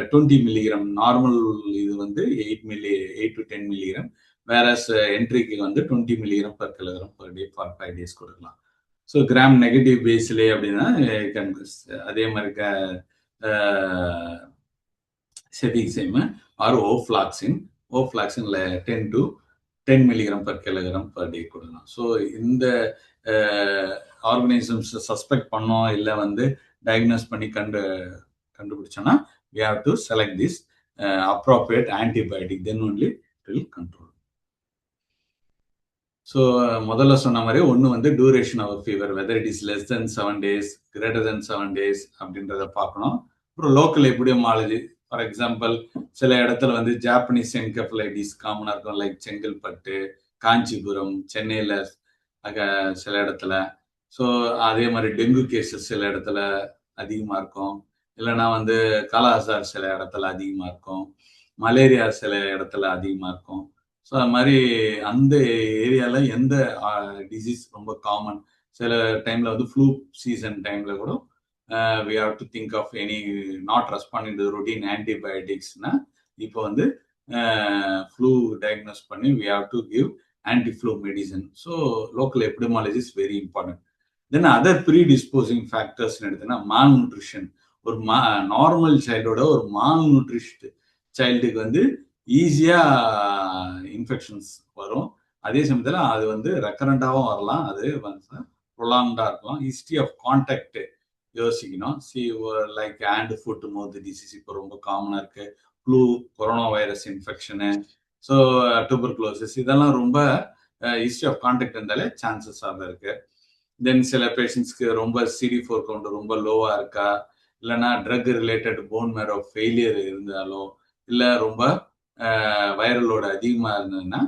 20 mg, normal இது வந்து 8 to 10 mg, வேறஸ் என்ட்ரிக்கு வந்து 20 mg per kilogram per day for 5 days கொடுக்கலாம். ஸோ கிராம் நெகட்டிவ் பேஸ்லே அப்படின்னா அதே மாதிரி செஃபிக்சைம் ஆர் ஓஃப்ளாக்சின்ல 10 to 10 mg per kilogram per day கொடுக்கலாம். ஸோ இந்த ஆர்கனைசம்ஸ் சஸ்பெக்ட் பண்ணோம் இல்லை வந்து டயக்னோஸ் பண்ணி கண்டுபிடிச்சோன்னா we have to select this appropriate antibiotic, then only it will control. So முதல்ல சொன்ன மாதிரி ஒன்று வந்து duration of fever, whether it is less than 7 days, greater than 7 days அப்படின்றத பார்க்கணும். அப்புறம் லோக்கல் எபிடியோமாலஜி, ஃபார் எக்ஸாம்பிள் சில இடத்துல வந்து ஜாப்பனீஸ் என்கெஃபலைட்டிஸ் காமனாக இருக்கும், லைக் செங்கல்பட்டு, காஞ்சிபுரம், சென்னையில் சில இடத்துல. ஸோ அதே மாதிரி டெங்கு கேசஸ் சில இடத்துல அதிகமாக இருக்கும், இல்லைன்னா வந்து காலாசார் சில இடத்துல அதிகமாக இருக்கும், மலேரியா சில இடத்துல அதிகமாக இருக்கும். ஸோ அது மாதிரி அந்த ஏரியாவில் எந்த டிசீஸ் ரொம்ப காமன், சில டைமில் வந்து ஃப்ளூ சீசன் டைமில் கூட we have to think of any not responding to routine antibioticsனா இப்போ வந்து ஃப்ளூ டயக்னோஸ் பண்ணி we have to give anti-flu medicine. So local epidemiology is very important. Then other predisposing factors எடுத்தோன்னா malnutrition. ஒரு normal சைல்டோட ஒரு மால்நியூட்ரிஷ்டு சைல்டுக்கு வந்து ஈஸியாக இன்ஃபெக்ஷன்ஸ் வரும். அதே சமயத்தில் அது வந்து ரெக்கரண்டாகவும் வரலாம், அது ப்ரொலாங்டாக இருக்கலாம். ஹிஸ்ட்ரி ஆஃப் கான்டாக்ட் யோசிக்கணும். Like hand foot mouth disease இப்போ ரொம்ப காமனாக இருக்குது, flu, corona virus infection, so tuberculosis, இதெல்லாம் ரொம்ப ஹிஸ்ட்ரி ஆஃப் கான்டாக்ட் இருந்தாலே சான்சஸ் ஆக இருக்கு. தென் சில பேஷண்ட்ஸ்க்கு ரொம்ப CD4 கவுண்ட் ரொம்ப லோவா இருக்கா, இல்லைன்னா drug related bone marrow failure இருந்தாலோ, இல்லை ரொம்ப வைரல் லோடு அதிகமா இருந்ததுன்னா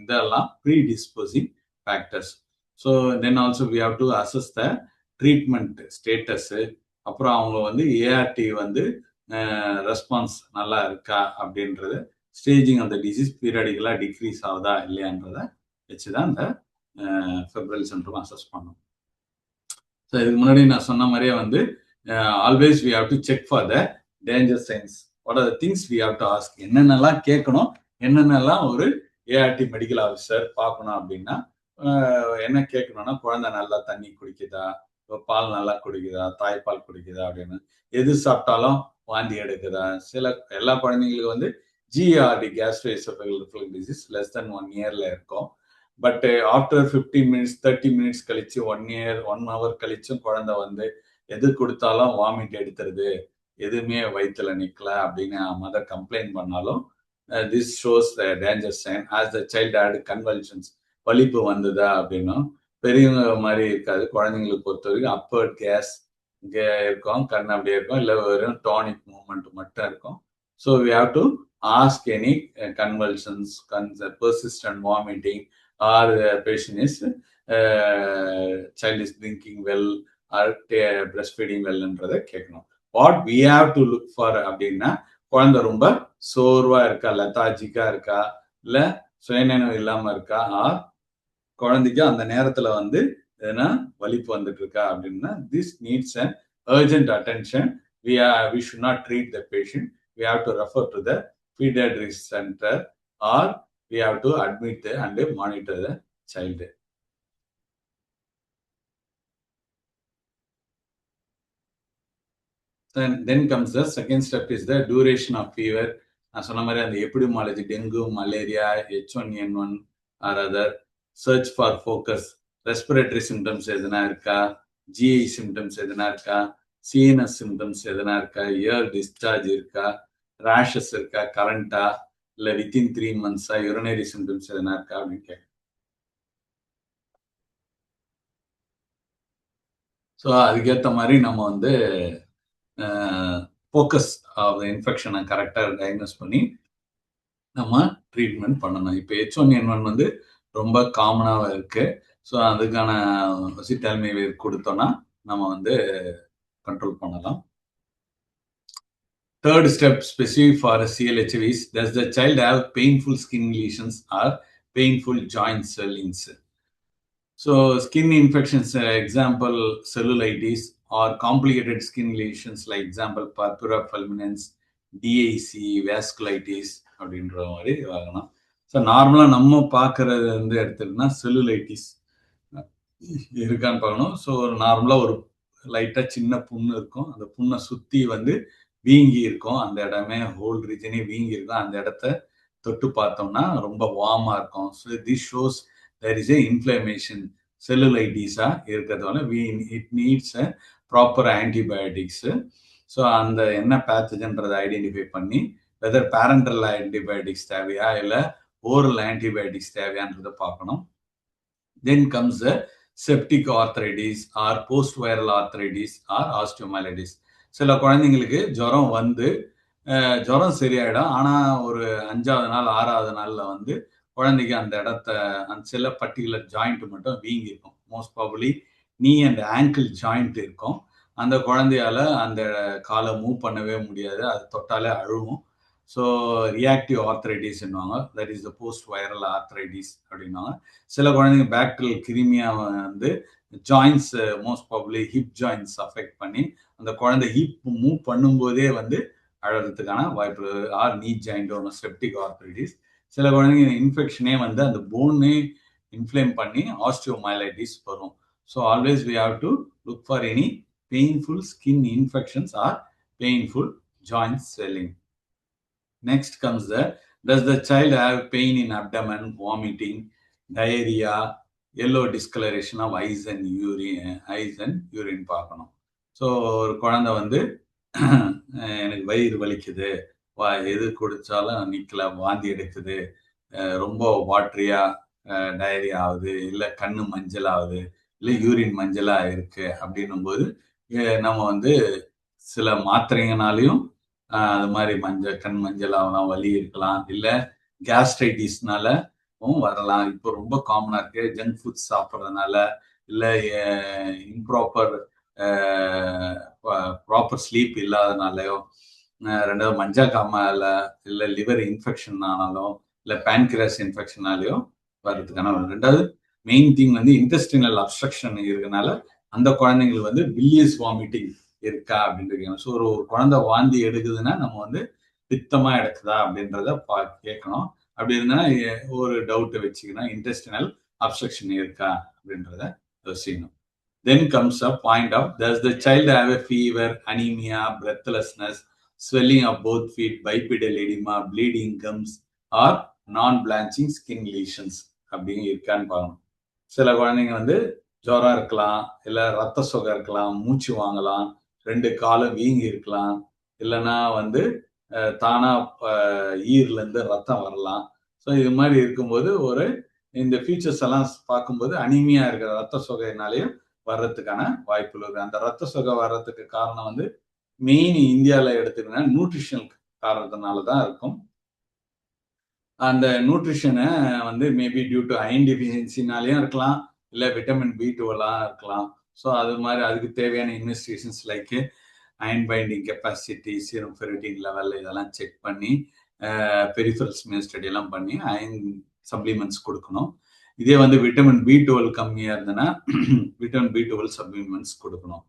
இதெல்லாம் predisposing factors. So then also we have to assess the treatment status. அப்புறம் அவங்க வந்து ஏஆர்டி வந்து ரெஸ்பான்ஸ் நல்லா இருக்கா அப்படின்றது, ஸ்டேஜிங் அந்த டிசீஸ் பீரியாடிக்கலா டிக்ரீஸ் ஆகுதா இல்லையான்றதை வச்சுதான் இந்த ஃபெப்ரல் சிண்ட்ரோம் அசஸ் பண்ணும். ஸோ இதுக்கு முன்னாடி நான் சொன்ன மாதிரியே வந்து always we have to check for the danger signs. What are the things we have to ask, என்னென்னலாம் கேட்கணும், என்னென்னலாம் ஒரு ஏஆர்டி மெடிக்கல் ஆஃபீஸர் பார்க்கணும் அப்படின்னா என்ன கேட்கணும்னா, குழந்தை நல்லா தண்ணி குடிக்குதா, பால் நல்லா குடிக்குதா, தாய்ப்பால் குடிக்குதா அப்படின்னு, எது சாப்பிட்டாலும் வாந்தி எடுக்குதா. எல்லா குழந்தைங்களுக்கு வந்து GRD gastroesophageal reflux disease less than 1 இயர்ல இருக்கும். பட் ஆஃப்டர் 15 மினிட்ஸ் 30 மினிட்ஸ் கழிச்சு 1 இயர் 1 ஹவர் கழிச்சும் குழந்தை வந்து எது கொடுத்தாலும் வாமிட் எடுத்துருது, எதுவுமே வயிற்றுல நிக்கல அப்படின்னு மதர் கம்ப்ளைண்ட் பண்ணாலும் this shows the danger sign. As the child had convulsions, வலிப்பு வந்ததா அப்படின்னும். பெரியவங்க மாதிரி இருக்காது, குழந்தைங்களுக்கு பொறுத்த வரைக்கும் அப்பர்ட் கேஸ் இங்கே இருக்கும், கண் அப்படியே இருக்கும், இல்லை வெறும் டானிக் மூவ்மெண்ட் மட்டும் இருக்கும். So we have to ask any convulsions, persistent vomiting, or the patient is child is drinking well or breastfeeding well என்றதை கேட்கணும். What we have to look for அப்படின்னா, குழந்தை ரொம்ப சோர்வா இருக்கா, லெத்தாஜிக்கா இருக்கா, இல்லை சுயநினைவு இல்லாம இருக்கா, ஆர் குழந்தைக்கு அந்த நேரத்துல வந்து எதனா வலிப்பு வந்துட்டு இருக்கா அப்படின்னா, this needs an urgent attention. we should not treat the patient. We have to refer to the pediatric center, or we have to admit and monitor the child. Then comes the second step is the duration of fever. நான் சொன்ன மாதிரி அந்த epidemiology, dengue, malaria, H1N1 or other, search for focus, respiratory symptoms எதுனா இருக்கா, GI symptoms எதுனா இருக்கா, CNS symptoms எதுனா இருக்கா, ear discharge இருக்கா, rashes இருக்கா, கரண்டா, இல்லை வித்தின் 3 months urinary symptoms எதுனா இருக்கா அப்படின்னு கேட்க. ஸோ அதுக்கேற்ற மாதிரி நம்ம வந்து ஃபோக்கஸ் ஆஃப் இன்ஃபெக்ஷனை கரெக்டாக டயக்னோஸ் பண்ணி நம்ம ட்ரீட்மெண்ட் பண்ணணும். இப்போ H1N1 வந்து ரொம்ப காமனாக இருக்கு. ஸோ அதுக்கான அசிட்டால்மிவேர் கொடுத்தோன்னா நம்ம வந்து கண்ட்ரோல் பண்ணலாம். Third step specific for CLHV is, does the child have painful skin lesions or painful joint swellings? So skin infections, example cellulitis, or complicated skin lesions like example purpura fulminans, DIC, vasculitis அப்படின்ற மாதிரி ஆகணும். So நார்மலாக நம்ம பார்க்கறது வந்து எடுத்துக்கிட்டோம்னா cellulitis இருக்கான்னு பார்க்கணும். ஸோ நார்மலாக ஒரு லைட்டாக சின்ன புண்ணு இருக்கும், அந்த புண்ணை சுற்றி வந்து வீங்கி இருக்கும், அந்த இடமே ஹோல் ரீஜனே வீங்கி இருக்கும், அந்த இடத்த தொட்டு பார்த்தோம்னா ரொம்ப வார்மாக இருக்கும். So this shows there is a inflammation, செல்லுலைட்டிஸா இருக்கிறதால it needs a proper antibiotics. So அந்த என்ன பேத்தஜன்றதை ஐடென்டிஃபை பண்ணி வெதர் பேரண்டல் ஆன்டிபயோட்டிக்ஸ் தேவையா இல்லை ஓரல் ஆன்டிபயோட்டிக்ஸ் தேவையான்றதை பார்க்கணும். Then comes septic arthritis or post viral arthritis or osteomyelitis. சில குழந்தைங்களுக்கு ஜுரம் வந்து ஜுரம் சரியாயிடும், ஆனால் ஒரு 5வது நாள் 6வது நாளில் வந்து குழந்தைக்கு அந்த இடத்த அந்த சில பர்டிகுலர் ஜாயிண்ட் மட்டும் வீங்கி இருக்கும். மோஸ்ட் ப்ராபபிளி நீ அண்ட் ஆங்கிள் ஜாயிண்ட் இருக்கும். அந்த குழந்தையால அந்த காலை மூவ் பண்ணவே முடியாது, அது தொட்டாலே அழுவும். ஸோ ரியாக்டிவ் ஆர்த்ரைட்டிஸ்ன்னுவாங்க, that is the post viral arthritis அப்படின்வாங்க. சில குழந்தைங்க பேக்டீரியல் கிருமியா வந்து joints, most probably hip joints affect பண்ணி அந்த குழந்தை ஹிப் மூவ் பண்ணும்போதே வந்து அழறதுக்கான வாய்ப்பு, ஆர் நீ ஜாயிண்ட் ஒன்று செப்டிக் ஆர்த்ரைட்டிஸ். சில குழந்தைங்க இன்ஃபெக்ஷனே வந்து அந்த போனே இன்ஃப்ளேம் பண்ணி ஆஸ்டியோமைலைட்டிஸ் வரும். So always we have to look for any painful skin infections or painful joint swelling. Next comes does the child have pain in abdomen, vomiting, diarrhea, yellow discoloration of eyes and urine பார்க்கணும். So ஒரு குழந்தை வந்து எனக்கு வயிறு வலிக்குது, எது குடிச்சாலும் நிக்கல, வாந்தி எடுக்குது, ரொம்ப வாட்டரியா டயரியா ஆகுது, இல்லை கண்ணு மஞ்சள் ஆகுது, இல்லை யூரின் மஞ்சளா இருக்கு அப்படின்னும் போது நம்ம வந்து சில மாத்திரைங்கனாலையும் அது மாதிரி கண் மஞ்சள் ஆகலாம், வலி இருக்கலாம், இல்லை கேஸ்ட்ரைட்டிஸ்னாலும் வரலாம். இப்போ ரொம்ப காமனா இருக்கு ஜங்க் ஃபுட்ஸ் சாப்பிட்றதுனால, இல்லை இம்ப்ராப்பர் ப்ராப்பர் ஸ்லீப் இல்லாதனாலயோ, ரெண்டாவது மஞ்சக்காமல இல்லை லிவர் இன்ஃபெக்ஷன் ஆனாலும், இல்லை பேன்கிராஸ் இன்ஃபெக்ஷனாலேயோ வர்றதுக்கான ரெண்டாவது மெயின் திங் வந்து இன்டெஸ்டினல் அப்ஸ்ட்ரக்ஷன் இருக்கனால அந்த குழந்தைங்களுக்கு வந்து பில்லியஸ் வாமிட்டிங் இருக்கா அப்படின்றது. ஸோ ஒரு குழந்தை வாந்தி எடுக்குதுன்னா நம்ம வந்து பித்தமா எடுக்குதா அப்படின்றத கேட்கணும். அப்படி இருந்தா ஒரு டவுட்டை வச்சுக்கணும், இன்டெஸ்டினல் அப்ஸ்ட்ரக்ஷன் இருக்கா அப்படின்றத யோசிக்கணும். Then comes a point of, does the child have a fever, anemia, breathlessness, swelling of both feet, bipedal edema, bleeding gums, or non-blanching skin lesions அப்படின்னு இருக்கான்னு பார்க்கணும். சில குழந்தைங்க வந்து ஜுரம் இருக்கலாம், இல்லை ரத்த சொகை இருக்கலாம், மூச்சு வாங்கலாம், 2 காலும் வீங்கி இருக்கலாம், இல்லைன்னா வந்து தானா ஈர்ல இருந்து ரத்தம் வரலாம். ஸோ இது மாதிரி இருக்கும்போது இந்த ஃபீச்சர்ஸ் எல்லாம் பார்க்கும்போது அனிமியா இருக்கிற ரத்த சொகையினாலேயும் வர்றதுக்கான வாய்ப்புகள் இருக்கு. அந்த ரத்த சொகை வர்றதுக்கு காரணம் வந்து மெயின் இந்தியாவில் எடுத்துக்கிட்டா நியூட்ரிஷனல் காரணத்தினால தான் இருக்கும். அந்த நியூட்ரிஷனை வந்து மேபி டியூ டு அயன் டெஃபிஷியன்சினாலேயும் இருக்கலாம், இல்லை விட்டமின் B12 இருக்கலாம். ஸோ அது மாதிரி அதுக்கு தேவையான investigations like iron binding capacity, serum ferritin level இதெல்லாம் செக் பண்ணி பெரிஃபரல் ஸ்டடி எல்லாம் பண்ணி அயன் சப்ளிமெண்ட்ஸ் கொடுக்கணும். இதே வந்து விட்டமின் B12 கம்மியாக இருந்ததுன்னா விட்டமின் B12 சப்ளிமெண்ட்ஸ் கொடுக்கணும்.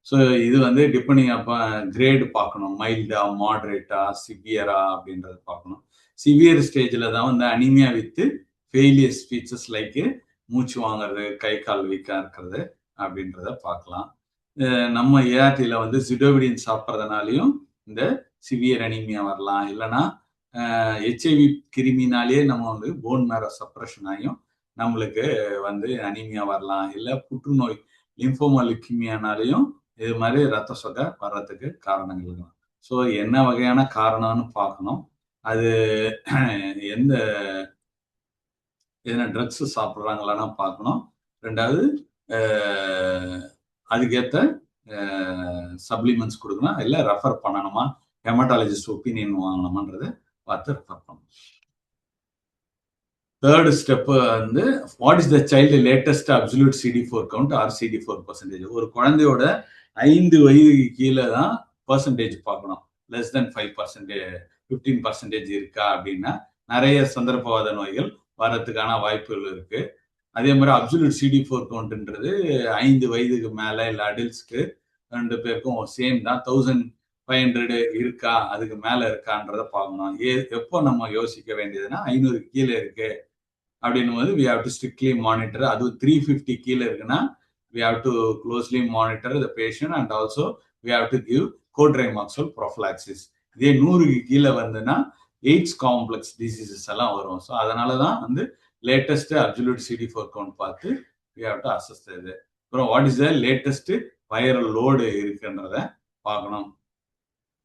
ஸோ இது வந்து டிபெண்டிங் அப்போ கிரேடு பார்க்கணும், மைல்டா, மாடரேட்டா, சிவியரா அப்படின்றத பார்க்கணும். சிவியர் ஸ்டேஜில் தான் வந்து anaemia with failures features like மூச்சு வாங்குறது, கை கால் வீக்காக இருக்கிறது அப்படின்றத பார்க்கலாம். நம்ம ஏஆர்டியில் வந்து சிடோவிடின் சாப்பிட்றதுனாலையும் இந்த சிவியர் அனிமியா வரலாம். இல்லைன்னா HIV கிருமினாலேயே நம்ம வந்து போன் மேரோ சப்ரஷன் ஆகியும் நம்மளுக்கு வந்து அனிமியா வரலாம். இல்லை புற்றுநோய் லிம்போமா லுக்கிமியானாலையும் இது மாதிரி ரத்த சொகை வர்றதுக்கு காரணங்கள் இருக்கலாம். ஸோ என்ன வகையான காரணம்னு பார்க்கணும். அது எதனா ட்ரக்ஸ் சாப்பிட்றாங்களான்னா பார்க்கணும். ரெண்டாவது அதுக்கேற்ற சப்ளிமெண்ட்ஸ் கொடுக்கணும், இல்லை ரெஃபர் பண்ணணுமா, ஹெமட்டாலஜிஸ்ட் ஒப்பீனியன் வாங்கணுமான்றதை பார்த்து ரெஃபர் பண்ணணும். தேர்ட் ஸ்டெப் வந்து what is the child latest absolute CD4 count or CD4%. ஒரு குழந்தையோட 5 வயதுக்கு கீழே தான் பர்சன்டேஜ் பார்க்கணும். லெஸ் தென் 5%, 15% இருக்கா அப்படின்னா நிறைய சந்தர்ப்பவாத நோய்கள் வரத்துக்கான வாய்ப்புகள் இருக்கு. அதே மாதிரி அப்சல்யூட் CD4 கவுண்ட்ன்றது 5 வயதுக்கு மேலே இல்லை அடல்ட்ஸ்க்கு 2 பேருக்கும் சேம் தான். 1500 இருக்கா, அதுக்கு மேலே இருக்கான்றதை பார்க்கணும். எப்போ நம்ம யோசிக்க வேண்டியதுன்னா 500 கீழே இருக்கு அப்படின்னும் போது we have to strictly monitor. அது 350 கீழே இருக்குன்னா we have to closely monitor the patient and also we have to give cotrimoxazole prophylaxis. இதே 100க்கு கீழே வந்துன்னா எய்ட்ஸ் காம்ப்ளெக்ஸ் டிசீசஸ் எல்லாம் வரும். ஸோ அதனால தான் வந்து லேட்டஸ்ட் அப்சல்யூட் CD4 கவுண்ட் பார்த்து we have to assess இது. அப்புறம் what is the latest viral load இருக்குன்றத பார்க்கணும்.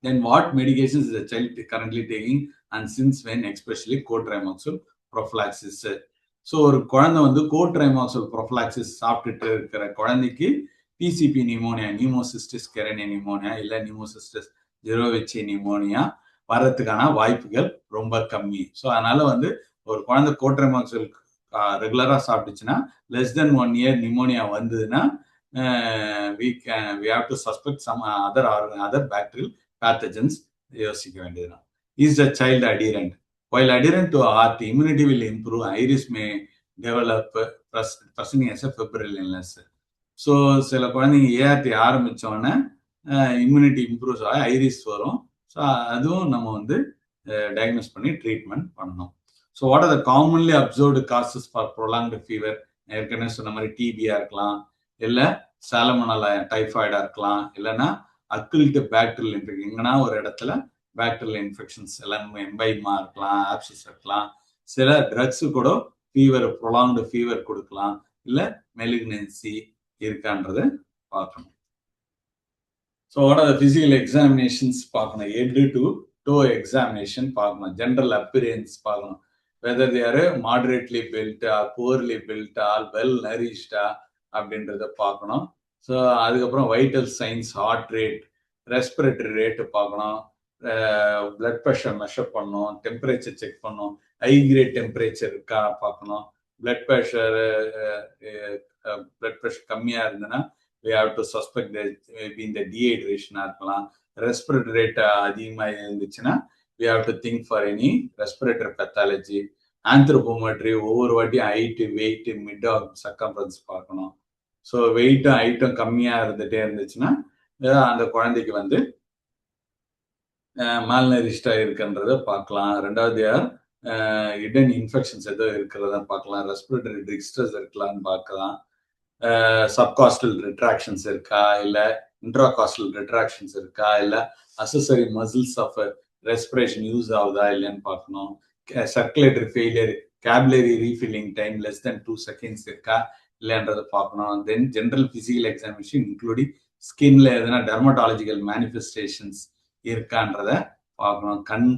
Then what medications is the child currently taking and since when, especially cotrimoxazole prophylaxis. So ஒரு குழந்தை வந்து கோட்ரைமாக்சோல் ப்ரொஃபிலாக்சிஸ் சாப்பிட்டுட்டு இருக்கிற குழந்தைக்கு PCP நிமோனியா, நியூமோசிஸ்டிஸ் கெரனியா நிமோனியா, இல்லை நியூமோசிஸ்டிஸ் ஜெரோவிச்சி நிமோனியா வர்றதுக்கான வாய்ப்புகள் ரொம்ப கம்மி. ஸோ அதனால வந்து ஒரு குழந்தை கோட்ரைமாக்சோல் ரெகுலராக சாப்பிட்டுச்சுன்னா லெஸ் தென் 1 இயர் நிமோனியா வந்ததுன்னா we have to suspect some other bacterial pathogens யோசிக்க வேண்டியதுதான். Is the child adherent? While adherent to ART, immunity will improve. Iris may develop presenting as a febrile illness. So சில குழந்தைங்க ART ஆரம்பித்தோடனே immunity improves ஆகி iris வரும். So அதுவும் நம்ம வந்து diagnose பண்ணி ட்ரீட்மெண்ட் பண்ணணும். So what are the commonly observed causes for prolonged fever? ஏற்கனவே சொன்ன மாதிரி டிபியா இருக்கலாம், இல்லை சாலமோனல்லா டைஃபாய்டா இருக்கலாம், இல்லைன்னா அக்யூட் பாக்டீரியல் இன்ஃபெக்ஷன், எங்கன்னா ஒரு இடத்துல பாக்டீரியல் இன்ஃபெக்ஷன்ஸ் எல்லாம் எம்பைமா இருக்கலாம், ஆப்சிஸ் இருக்கலாம். சில ட்ரக்ஸ் கூட ஃபீவர், ப்ரொலாங்டு ஃபீவர் கொடுக்கலாம், இல்லை மெலிக்னன்சி இருக்கான்றதை பார்க்கணும். So what are the physical examinations பார்க்கணும். ஹெட் டு டோ எக்ஸாமினேஷன் பார்க்கணும். ஜென்ரல் அப்பியரன்ஸ் பார்க்கணும். whether they are moderately built or poorly built or well nourished அப்படின்றத பார்க்கணும். ஸோ அதுக்கப்புறம் vital signs, heart rate, respiratory rate பார்க்கணும், blood pressure measure பண்ணணும், temperature check பண்ணணும், high grade temperature இருக்கா பார்க்கணும், பிளட் ப்ரெஷர் கம்மியாக இருந்ததுன்னா we have to suspect that maybe இந்த டீஹைட்ரேஷனாக இருக்கலாம். ரெஸ்பிரேட்டரி ரேட் அதிகமாக இருந்துச்சுன்னா we have to think for any respiratory pathology. Anthropometry ஒவ்வொரு வாட்டி height, weight, mid of circumference பார்க்கணும். ஸோ வெயிட்டும் ஹைட்டும் கம்மியாக இருந்துகிட்டே இருந்துச்சுன்னா அந்த குழந்தைக்கு வந்து மால்நரிஷ்டாக இருக்குன்றத பார்க்கலாம். ரெண்டாவது இடன் இன்ஃபெக்ஷன்ஸ் ஏதோ இருக்கிறத பார்க்கலாம். ரெஸ்பிரேட்டரி டிஸ்ட்ரெஸ் இருக்கலான்னு பார்க்கலாம். சப்காஸ்டல் ரிட்ராக்ஷன்ஸ் இருக்கா, இல்லை இன்ட்ராகாஸ்டல் ரிட்ராக்ஷன்ஸ் இருக்கா, இல்லை accessory muscles of respiration use ஆகுதா இல்லைன்னு பார்க்கணும். Circulatory failure, capillary refilling time less than 2 seconds இருக்கா இல்லைன்றதை பார்க்கணும். Then general physical examination including ஸ்கின்ல எதனா டெர்மட்டாலஜிக்கல் மேனிஃபெஸ்டேஷன்ஸ் இருக்கான்றத பார்க்கணும். கண்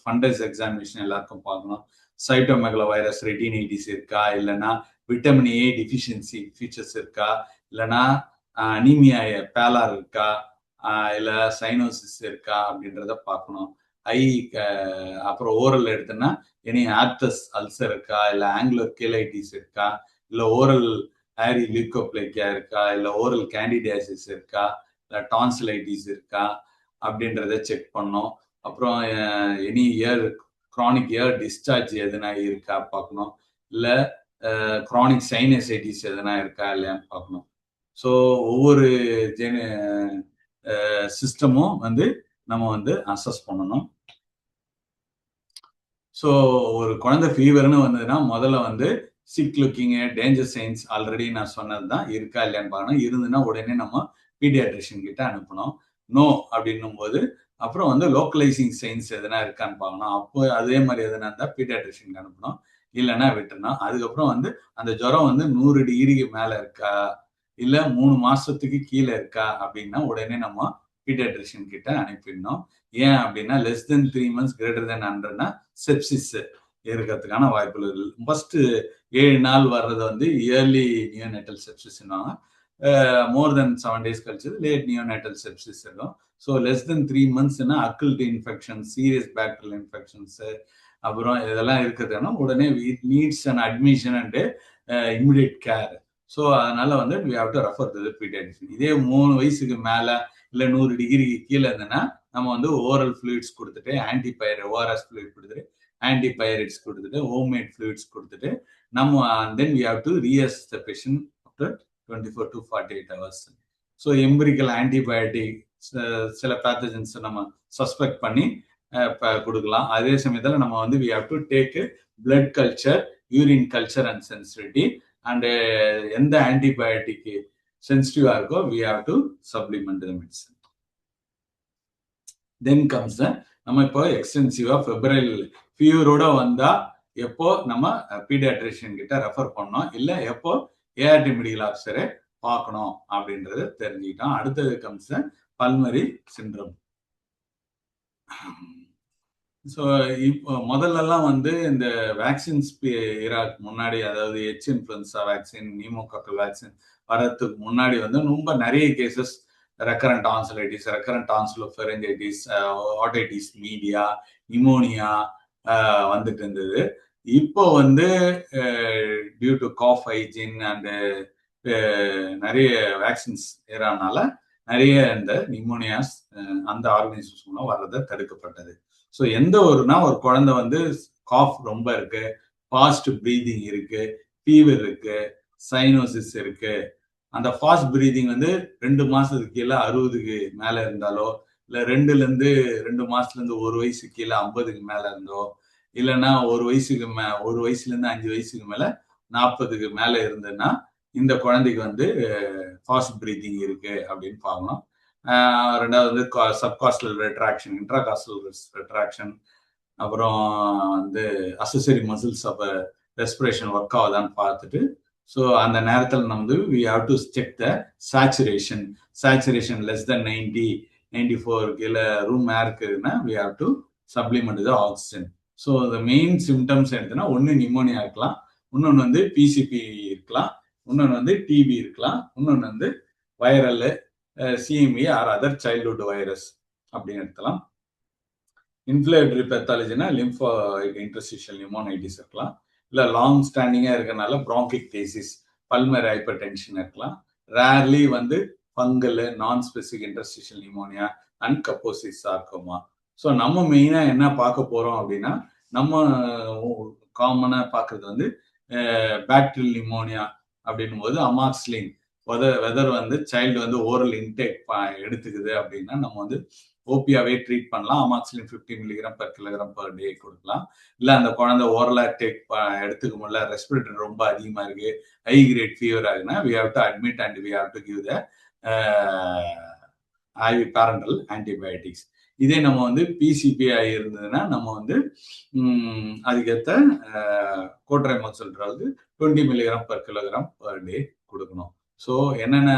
ஃபண்டஸ் எக்ஸாமினேஷன் எல்லாருக்கும் பார்க்கணும். சைட்டோமெகலோ வைரஸ், ரெட்டினைட்டிஸ் இருக்கா, இல்லைன்னா விட்டமின் ஏ டிஃபிஷியன்சி ஃபீச்சர்ஸ் இருக்கா, இல்லைன்னா அனீமியா பேலார் இருக்கா, இல்லை சைனோசிஸ் இருக்கா அப்படின்றத பார்க்கணும். அப்புறம் ஓரல் எடுத்தோன்னா எனி ஆப்தஸ் அல்சர் இருக்கா, இல்லை ஆங்குலர் கேலைட்டிஸ் இருக்கா, இல்லை ஓரல் ஹேரி லியூக்கோப்ளேக்கியா இருக்கா, இல்லை ஓரல் கேண்டிடியாசிஸ் இருக்கா, இல்லை டான்சிலைட்டிஸ் இருக்கா அப்படின்றத செக் பண்ணோம். அப்புறம் எனி க்ரானிக் இயர் டிஸ்சார்ஜ் எதுனா இருக்கா பார்க்கணும், இல்லை க்ரானிக் சைனசைட்டிஸ் எதுனா இருக்கா இல்லையான்னு பார்க்கணும். ஸோ ஒவ்வொரு சிஸ்டமும் வந்து நம்ம வந்து அசஸ் பண்ணணும். ஸோ ஒரு குழந்தை ஃபீவர்னு வந்ததுன்னா முதல்ல வந்து சிக் லுக்கிங்கு, டேஞ்சர் சைன்ஸ் ஆல்ரெடி நான் சொன்னது தான் இருக்கா இல்லையான்னு பார்க்கணும். இருந்துன்னா உடனே நம்ம பீடியாட்ரிஷியன் கிட்ட அனுப்பணும். நோ அப்படின்னும் போது அப்புறம் வந்து லோக்கலைசிங் சைன்ஸ் எதனா இருக்கான்னு பார்க்கணும். அப்போ அதே மாதிரி எதனா இருந்தால் பீடியாட்ரிஷியனுக்கு அனுப்பணும், இல்லைன்னா விட்டுறணும். அதுக்கப்புறம் வந்து அந்த ஜுரம் வந்து 100 டிகிரிக்கு மேலே இருக்கா, இல்லை 3 மாசத்துக்கு கீழே இருக்கா அப்படின்னா உடனே நம்ம பீடியாட்ரிஷியன் கிட்ட அனுப்பிடணும். ஏன் அப்படின்னா less than 3 months greater than 100னா செப்சிஸ் இருக்கிறதுக்கான வாய்ப்புகள். ஃபர்ஸ்ட் 7 நாள் வர்றது வந்து இயர்லி நியோநேட்டல் செப்சிஸ்வாங்க. மோர் தென் 7 days கழிச்சது லேட் நியோநேட்டல் செப்சிஸ் இருக்கும். ஸோ லெஸ் தென் 3 monthsனா occult infection, serious bacterial infections அப்புறம் இதெல்லாம் இருக்கிறதுனா உடனே needs and admission and immediate care. So அதனால வந்து we have to refer to the pediatrician. இதே 3 வயசுக்கு மேலே இல்லை 100 டிகிரிக்கு கீழே இருந்ததுன்னா நம்ம வந்து ஓரல் ஃப்ளூயிட்ஸ் கொடுத்துட்டு ஓஆர்எஸ் ஃப்ளூயிட் கொடுத்துட்டு ஆன்டிபயரிட்ஸ் கொடுத்துட்டு ஹோம்மேட் ஃப்ளூயிட்ஸ் கொடுத்துட்டு நம்ம தென் we have to reassess the patient after 24 to 48 hours. So empirical antibiotic சில பேத்தஜன்ஸ் நம்ம சஸ்பெக்ட் பண்ணி கொடுக்கலாம். அதே சமயத்தில் நம்ம வந்து we have to take blood culture, urine culture and sensitivity and எந்த ஆன்டிபயோட்டிக் சென்சிட்டிவா இருக்கோ we have to supplement the medicine. Then comes நம்ம இப்போ எக்ஸ்டென்சிவா ஃபெப்ரைல் ஃபீவரோட வந்தா எப்போ நம்ம பீடியாட்ரிஷியன் கிட்ட ரெஃபர் பண்ணோம், இல்லை எப்போ ஏஆர்டி மெடிக்கல் ஆஃபீஸரை பார்க்கணும் அப்படின்றத தெரிஞ்சுக்கிட்டோம். அடுத்தது கம்ஸ் பல்மரி சிண்ட்ரோம். ஸோ இப்போ முதல்லலாம் வந்து இந்த வேக்சின்ஸ் முன்னாடி, அதாவது H influenza vaccine, pneumococcal vaccine வரதுக்கு முன்னாடி வந்து ரொம்ப நிறைய cases recurrent tonsillitis, recurrent tonsillopharyngitis, otitis media, pneumonia வந்துட்டு இருந்தது. இப்போ வந்து due to cough hygiene and நிறைய வேக்சின்ஸ் ஏறானால நிறைய இந்த நிமோனியாஸ் அந்த ஆர்கனைசேஷன் மூலம் வர்றதை தடுக்கப்பட்டது. ஸோ எந்த ஒரு குழந்தை வந்து காஃப் ரொம்ப இருக்கு, ஃபாஸ்ட் பிரீதிங் இருக்கு, ஃபீவர் இருக்கு, சைனோசிஸ் இருக்கு, அந்த ஃபாஸ்ட் பிரீதிங் வந்து 2 மாசத்துக்கு கீழே 60க்கு மேல இருந்தாலோ, இல்லை 2 மாசத்துலேருந்து 1 வயசுக்கு கீழே 50க்கு மேல இருந்தோ, இல்லைன்னா 1 வயசுலேருந்து 5 வயசுக்கு மேல 40க்கு மேல இருந்ததுன்னா இந்த குழந்தைக்கு வந்து ஃபாஸ்ட் பிரீதிங் இருக்கு அப்படின்னு பார்க்கணும். ரெண்டாவது வந்து சப்காஸ்டல் ரெட்ராக்ஷன், இன்ட்ராகாஸ்டல் ரெட்ராக்ஷன், அப்புறம் வந்து accessory muscles of respiration work ஆகுதான்னு பார்த்துட்டு, ஸோ அந்த நேரத்தில் நம்ம வந்து we have to check the saturation less than 90, 94 இல்லை ரூம் ஏர் இருக்குதுன்னா we have to supplement the oxygen. So the main symptoms எடுத்துனா ஒன்று நிமோனியா இருக்கலாம், இன்னொன்று வந்து பிசிபி இருக்கலாம், இன்னொன்று வந்து டிபி இருக்கலாம், இன்னொன்று வந்து viral CMV or other childhood virus அப்படின்னு எடுக்கலாம். இன்ஃப்ளமேட்டரி பெத்தாலஜினா லிம்போ இன்டர்ஸ்டிஷியல் நிமோனைட்டிஸ் இருக்கலாம், இல்லை லாங் ஸ்டாண்டிங்காக இருக்கிறனால ப்ராங்கிக்டேசிஸ் பல்மரி ஹைப்பர் டென்ஷன் இருக்கலாம். ரேர்லி வந்து fungal non specific interstitial pneumonia and Kaposi's sarcoma. So நம்ம மெயினாக என்ன பார்க்க போகிறோம் அப்படின்னா, நம்ம காமனாக பார்க்குறது வந்து பேக்டீரியல் நிமோனியா அப்படின்னும் போது அமாக்ஸ்லின் வெதர் வந்து சைல்டு வந்து ஓரல் இன்டேக் எடுத்துக்குது அப்படின்னா நம்ம வந்து ஓபியாவே ட்ரீட் பண்ணலாம். அமாக்ஸ்லின் 50 mg per kilogram per day கொடுக்கலாம். இல்லை அந்த குழந்தை ஓரலா டேக் எடுத்துக்க முடியல, ரெஸ்பிரேட்டரி ரொம்ப அதிகமாக இருக்கு, ஹை கிரேட் ஃபீவர் ஆகுதுன்னா we have to admit and we have to give the IV parenteral antibiotics. இதே நம்ம வந்து பிசிபிஐ இருந்ததுன்னா நம்ம வந்து அதுக்கேற்ற cotrimoxazole drug 20 mg per kilogram per day கொடுக்கணும். ஸோ என்னென்ன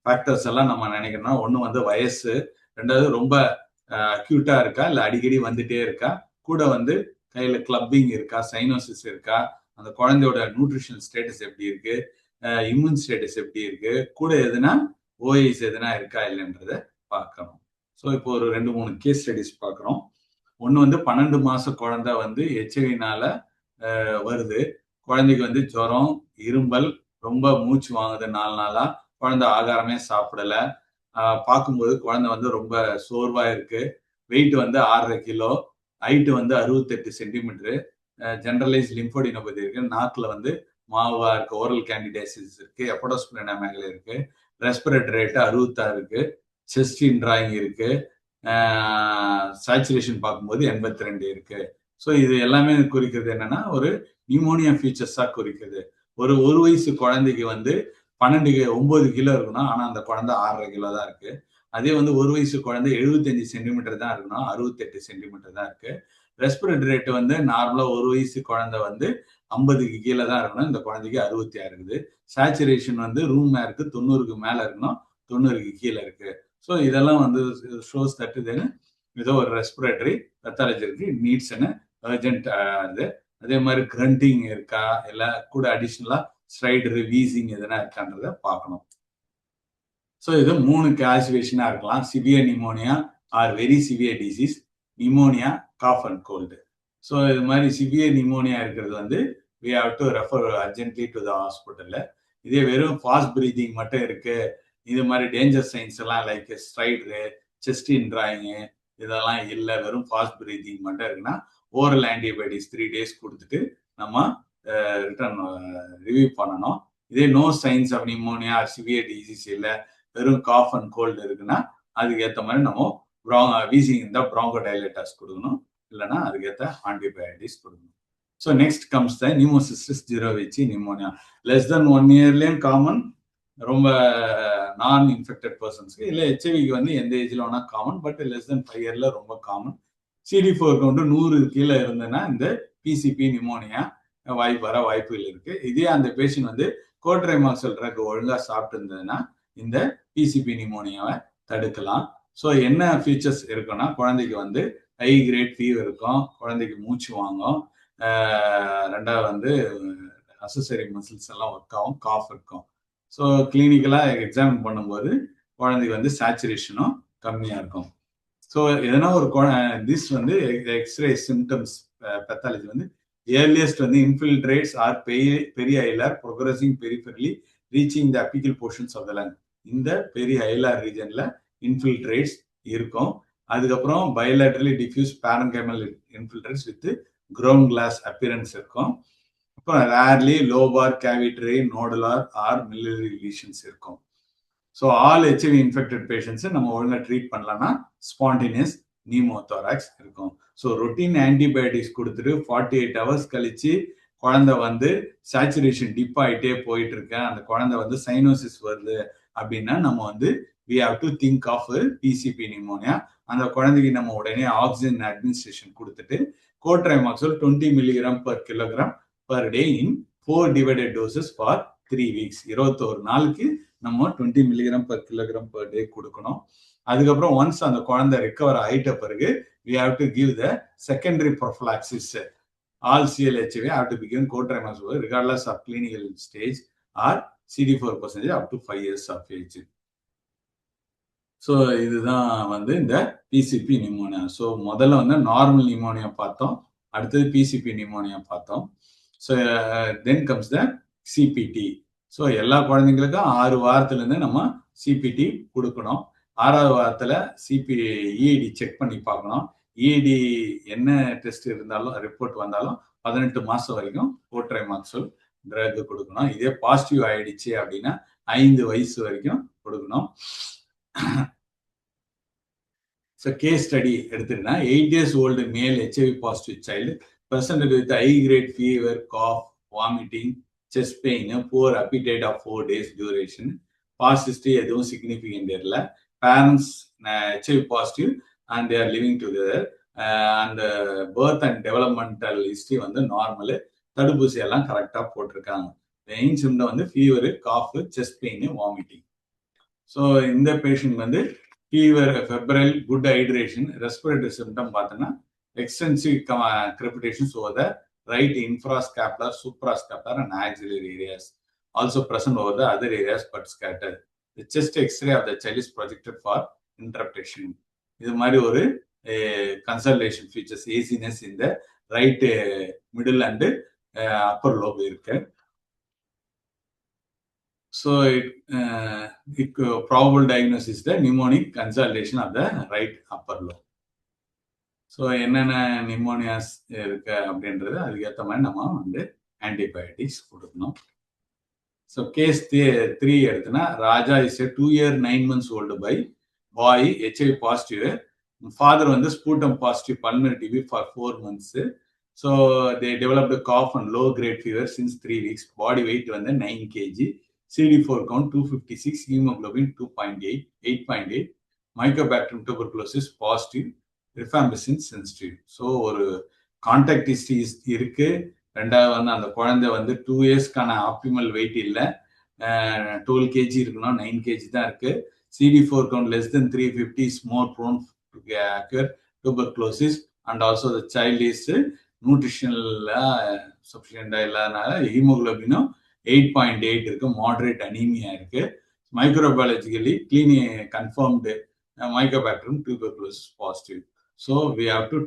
ஃபேக்டர்ஸ் எல்லாம் நம்ம நினைக்கிறோம்னா, ஒன்று வந்து வயசு, ரெண்டாவது ரொம்ப அக்யூட்டா இருக்கா இல்லை அடிக்கடி வந்துட்டே இருக்கா, கூட வந்து கையில் கிளப்பிங் இருக்கா, சைனோசிஸ் இருக்கா, அந்த குழந்தையோட நியூட்ரிஷனல் ஸ்டேட்டஸ் எப்படி இருக்கு, இம்யூன் ஸ்டேட்டஸ் எப்படி இருக்கு, கூட எதுனா ஓஐஸ் எதுனா இருக்கா இல்லைன்றத பார்க்கணும். ஸோ இப்போ ஒரு 2-3 கேஸ் ஸ்டடிஸ் பார்க்குறோம். ஒன்று வந்து 12 மாச குழந்தை வந்து ஹெச்ஐவினால வருது. குழந்தைக்கு வந்து ஜுரம், இரும்பல், ரொம்ப மூச்சு வாங்குது 4 நாளா, குழந்தை ஆகாரமே சாப்பிடல. பார்க்கும்போது குழந்தை வந்து ரொம்ப சோர்வா இருக்கு. வெயிட் வந்து 6.5 கிலோ, ஹைட் வந்து 68 சென்டிமீட்டரு, ஜெனரலைஸ் லிம்போடினோபதி இருக்கு, நாக்கில் வந்து மாவா இருக்கு, ஓரல் கேண்டிடேசிஸ் இருக்கு, எப்படோஸ்பிளேனோமெகலி இருக்கு, ரெஸ்பிரேட்டரி ரேட்டு 66 இருக்கு, செஸ்ட் இன்ட்ராயிங் இருக்கு, சேச்சுரேஷன் பார்க்கும்போது 82 இருக்கு. ஸோ இது எல்லாமே குறிக்கிறது என்னன்னா ஒரு நிமோனியா ஃபீச்சர்ஸா குறிக்குது. ஒரு வயசு குழந்தைக்கு வந்து 9 கிலோ இருக்கணும், ஆனா அந்த குழந்தை 6.5 கிலோ தான் இருக்கு. அதே வந்து 1 வயசு குழந்தை 75 சென்டிமீட்டர் தான் இருக்கணும், 68 சென்டிமீட்டர் தான் இருக்கு. ரெஸ்பிரேட்டரி ரேட் வந்து நார்மலா 1 வயசு குழந்தை வந்து 50க்கு கீழே தான் இருக்கணும், இந்த குழந்தைக்கு 66 இருக்குது. சேச்சுரேஷன் வந்து ரூம் ஏருக்கு 90க்கு மேல இருக்கணும், 90க்கு கீழே இருக்கு. ஸோ இதெல்லாம் வந்து ஷோஸ் தட் இது ஏதோ ஒரு ரெஸ்பிரேட்டரி பெத்தாலஜி இருக்கு, நீட்ஸ் என்ன அர்ஜென்ட். அதே மாதிரி கிரண்டிங் இருக்கா, இல்லை கூட அடிஷ்னலா ஸ்ட்ரைடரு வீசிங் எதுனா இருக்கான்றத பார்க்கணும். ஸோ இது 3 கிளாசிஃபிகேஷனா இருக்கலாம்: severe pneumonia or very severe disease, pneumonia, cough and cold. So இது மாதிரி சிவியர் நிமோனியா இருக்கிறது வந்து we have to refer urgently to the hospital. இதே வெறும் ஃபாஸ்ட் பிரீதிங் மட்டும் இருக்கு, இது மாதிரி டேஞ்சர் சைன்ஸ் எல்லாம் லைக் ஸ்ட்ரைடரு, செஸ்ட் இன்ட்ராயிங்கு இதெல்லாம் இல்லை, வெறும் ஃபாஸ்ட் பிரீதிங் மட்டும் இருக்குன்னா ஓரல் ஆன்டிபயோட்டிக்ஸ் 3 days கொடுத்துட்டு நம்ம ரிட்டர்ன் ரிவ்யூ பண்ணணும். இதே no signs of pneumonia severe disease இல்லை, வெறும் காஃப் அண்ட் கோல்டு இருக்குன்னா அதுக்கு ஏற்ற மாதிரி நம்ம வீசிங் இருந்தால் ப்ராங்கோடைலேட்டர்ஸ் கொடுக்கணும், இல்லைன்னா அதுக்கேற்ற ஆன்டிபயோட்டிக்ஸ் கொடுக்கணும். So next comes the pneumocystis jirovecii pneumonia. Less than 1 yearலேயும் காமன், ரொம்ப நான் இன்ஃபெக்டட் பர்சன்ஸ்க்கு. இல்லை ஹெச்ஐவிக்கு வந்து எந்த ஏஜ்ல வேணா common, but less than 5 years ரொம்ப காமன். CD4 கவுண்ட் 100 கீழே இருந்ததுன்னா இந்த பிசிபி நிமோனியா வர வாய்ப்புகள் இருக்கு. இதே அந்த பேஷண்ட் வந்து கோட்ரைமாக்சல் ட்ரக் ஒழுங்கா சாப்பிட்டு இருந்ததுன்னா இந்த பிசிபி நிமோனியாவை தடுக்கலாம். ஸோ என்ன ஃபீச்சர்ஸ் இருக்குன்னா, குழந்தைக்கு வந்து ஹை கிரேட் ஃபீவர் இருக்கும், குழந்தைக்கு மூச்சு வாங்கும், ரெண்டாவது வந்து அசசரி மசில்ஸ் எல்லாம் ஒர்க் ஆகும், காஃப் இருக்கும். ஸோ கிளினிக்கலாக எக்ஸாமின் பண்ணும்போது குழந்தைக்கு வந்து சேச்சுரேஷனும் கம்மியாக இருக்கும். ஸோ எதனா ஒரு திஸ் வந்து எக்ஸ்ரே சிம்டம்ஸ் பெத்தாலஜி வந்து ஏர்லியஸ்ட் வந்து infiltrates or perihilar progressing peripherally reaching the apical portions of the lung. இந்த பெரிய ஐலார் ரீஜன்ல இன்ஃபில்ட்ரேட்ஸ் இருக்கும். அதுக்கப்புறம் bilaterally diffuse parenchymal infiltrates with ground glass appearance இருக்கும். அப்புறம் rarely lobar cavitary nodular or miliary lesions இருக்கும். So all HIV infected பேஷண்ட்ஸை நம்ம ஒழுங்காக ட்ரீட் பண்ணலாம்னா ஸ்பான்டினியஸ் நியூமோதோராக்ஸ் இருக்கும். ஸோ ரொட்டீன் ஆன்டிபயோட்டிக்ஸ் கொடுத்துட்டு 48 hours கழிச்சு குழந்தை வந்து சேச்சுரேஷன் டிப் ஆகிட்டே போயிட்டு இருக்கேன், அந்த குழந்தை வந்து சைனோசிஸ் வருது அப்படின்னா நம்ம வந்து we have to think of PCP pneumonia. அந்த குழந்தைக்கு நம்ம உடனே ஆக்சிஜன் அட்மினிஸ்ட்ரேஷன் கொடுத்துட்டு கோட்ரைமாக்சல் 20 mg per kilogram per day in 4 divided doses for 3 weeks. 21 நாளுக்கு நம்ம 20 mg per kilogram per day கொடுக்கணும். அதுக்கப்புறம் ஒன்ஸ் அந்த குழந்தை ரிகவர் ஆயிட்ட பிறகு we have to give the secondary prophylaxis. All CLHV have to be given co-trimester regardless of clinical stage or CD4% up to 5 years of age. So இதுதான் வந்து இந்த PCB pneumonia. So முதல்ல வந்து normal pneumonia பார்த்தோம், அடுத்தது PCB pneumonia பார்த்தோம். So then comes த CBT. So எல்லா குழந்தைங்களுக்கும் 6 வாரத்துலேருந்து நம்ம சிபிடி கொடுக்கணும். 6வது வாரத்தில் இஏடி செக் பண்ணி பார்க்கணும். இஏடி என்ன டெஸ்ட் இருந்தாலும் ரிப்போர்ட் வந்தாலும் 18 மாதம் வரைக்கும் கோட்ரைமாக்சோல் ட்ரக் கொடுக்கணும். இதே பாசிட்டிவ் ஆயிடுச்சு அப்படின்னா 5 வயசு வரைக்கும் கொடுக்கணும். So case study எடுத்துக்கிட்டா 8 years old male HIV positive child presented with high grade fever, cough, vomiting, chest pain, poor appetite of 4 days duration. Past history எதுவும் significant இல்லை. Parents HIV positive and they are living together. And birth and developmental history வந்து normal, தடுப்பூசி எல்லாம் கரெக்டாக போட்டிருக்காங்க. Main symptom வந்து fever, cough, chest pain, vomiting. So இந்த patient வந்து fever, febrile, good hydration, respiratory symptom பார்த்தோன்னா extensive crepitations over the right infrascapular, suprascapular and axillary areas. Also present over the other areas but scattered. The chest X-ray of the child is projected for interpretation. இது மாதிரி ஒரு consultation features, ஏசினஸ் இந்த right middle and upper lobe இருக்கு. So probable diagnosis is the pneumonic consolidation of the right upper lobe. So என்னென்ன நிமோனியாஸ் இருக்கு அப்படின்றது அதுக்கேற்ற மாதிரி நம்ம வந்து ஆன்டிபயோட்டிக்ஸ் கொடுக்கணும். ஸோ கேஸ் 3 எடுத்துனா, Raja is a 2 year 9 months old boy, HIV positive. Father வந்து sputum positive pulmonary TB for 4 months. So they developed a cough and low grade fever since 3 weeks. Body weight வந்து 9 kg. CD4 count 256, hemoglobin 2.8, 8.8, mycobacterium tuberculosis positive, rifampicin sensitive. So ஒரு contact history இருக்கு. ரெண்டாவது வந்து அந்த குழந்தை வந்து 2 இயர்ஸ்க்கான optimal wait இல்லை, 12 kg இருக்கணும், 9 kg தான் இருக்கு. CD4 count less than 350 is more prone to occur tuberculosis, and also the child is nutritional sufficient இல்லாதனால ஹீமோகுளோபினும் 8.8 இருக்கு, மாடரேட் அனீமியா இருக்கு. மைக்ரோபயாலஜிக்கலி confirmed mycobacterium tuberculosis positive. So we have to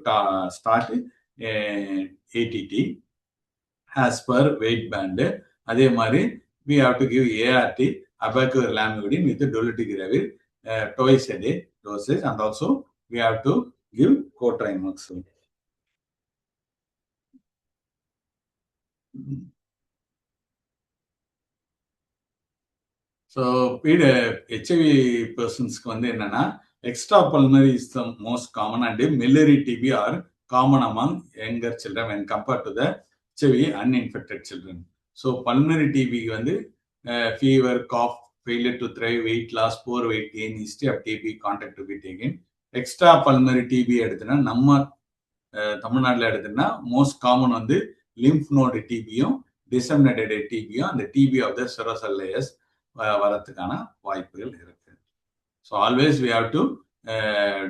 start ATT as per weight band. அதே மாதிரி we have to give ART, abacavir-lamivudine with dolutegravir twice a day dosage, and also we have to give cotrimoxazole. So HIV பர்சன்ஸ்க்கு வந்து என்னன்னா, extra pulmonary is the most common and miliary TB are common among younger children when compared to the HIV uninfected children. So pulmonary டிபிக்கு வந்து fever, cough, failure to thrive, weight loss, poor weight gain, history of TB, contact to be taken. Extra pulmonary TB எடுத்துன்னா நம்ம தமிழ்நாட்டில் எடுத்துன்னா most common வந்து lymph node டிபியும் disseminated டிபியும் அந்த TB of the serosal layers வரத்துக்கான வாய்ப்புகள் இருக்கு. So always we have to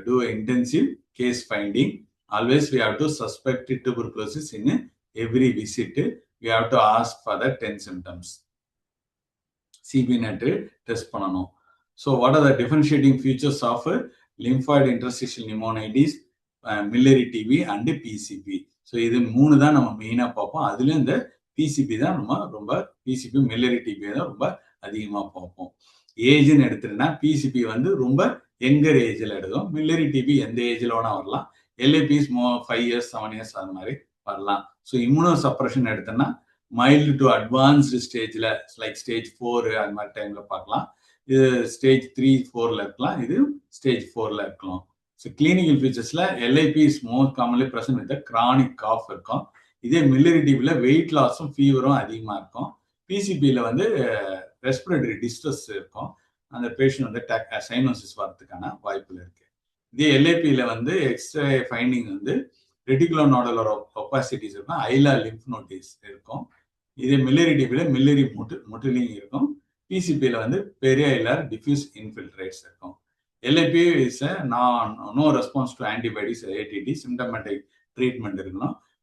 do intensive case finding. Always we have to suspect tuberculosis in every visit. We have to ask for the 10 symptoms. CB net test பண்ணணும். So what are the differentiating features of lymphoid interstitial pneumonitis, miliary TB and PCP? So இது 3 தான் நம்ம மெயினாக பார்ப்போம். அதுலேயும் இந்த PCB தான் நம்ம ரொம்ப பிசிபி மில்லரி டிபி தான் ரொம்ப அதிகமாக பார்ப்போம். ஏஜ்னு எடுத்துட்டோம்னா பிசிபி வந்து ரொம்ப யங்கர் ஏஜில் எடுக்கும். மில்லரி டிபி எந்த ஏஜில் வேணா வரலாம். எல்ஏபிஸ் 5 years 7 years அது மாதிரி வரலாம். ஸோ இம்யூனோ சப்ரஷன் எடுத்தோம்னா மைல்டு டு அட்வான்ஸ்டு ஸ்டேஜில் லைக் ஸ்டேஜ் 4 அது மாதிரி டைமில் பார்க்கலாம். இது ஸ்டேஜ் 3, 4ல் இருக்கலாம், இது ஸ்டேஜ் 4ல் இருக்கலாம். ஸோ கிளினிக்கல் ஃபீச்சர்ஸில் LIP is more commonly present with chronic cough இருக்கும். இதே மில்லரி டிபியில் வெயிட் லாஸும் ஃபீவரும் அதிகமாக இருக்கும். பிசிபியில் வந்து ரெஸ்பிரேட்டரி டிஸ்ட்ரெஸ் இருக்கும். அந்த பேஷண்ட் வந்து சைனோசிஸ் வரதுக்கான வாய்ப்புகள் இருக்கு. இதே எல்ஏபியில் வந்து எக்ஸ்ரே ஃபைண்டிங் வந்து ரெட்டிகுலோனோடுலர் ஒப்பாசிட்டிஸ் இருக்கும், ஐலா லிம்ஃப் நோடிஸ் இருக்கும். இதே மில்லரி டிபியில் மில்லரி முட்டிலிங் இருக்கும். பிசிபியில் வந்து பெரிய ஐலார் டிஃப்யூஸ் இன்ஃபில்ட்ரேட்ஸ் இருக்கும். LAP is no response to antibodies, ATT, symptomatic treatment.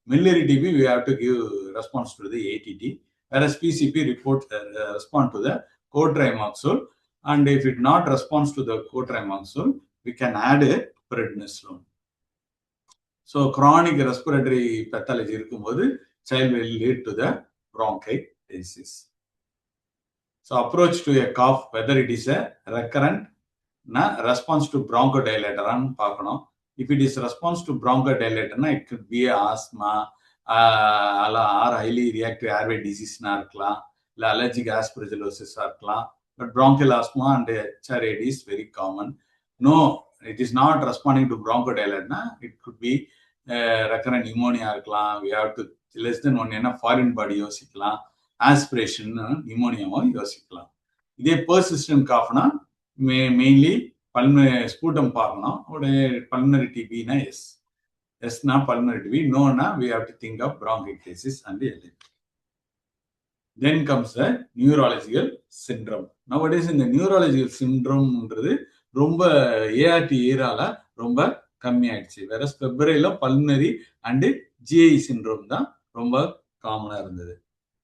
Miliary TB, we have to give response to the ATT, whereas PCP respond to the cotrimoxazole, and if it not responds to the cotrimoxazole, we can add a prednisolone. So chronic respiratory pathology இருக்கும்போது child will lead to the bronchitis. So approach to a cough, whether it is a recurrent response to bronchodilator பார்க்கணும். If it is response to bronchodilator, it could be asthma, or highly reactive airway disease இருக்கலாம், இல்ல allergic aspergillosis இருக்கலாம். But bronchial asthma and HRAD is very common. No, it is not responding to bronchodilator. It could be recurrent pneumonia இருக்கலாம். We have to less than 1 foreign body யோசிக்கலாம், aspiration pneumonia யோசிக்கலாம். இதே persistent coughனா mainly pulmonary sputum பார்க்கணும். pulmonary TB na yes na pulmonary TB, no na we have to think of bronchiectasis and LAP. Then comes the neurological syndrome. Nowadays in the neurological syndrome ரொம்ப ART ஏரால ரொம்ப கம்மி ஆயிடுச்சு. whereas Februaryல pulmonary and GI syndrome தான் ரொம்ப காமனா இருந்தது.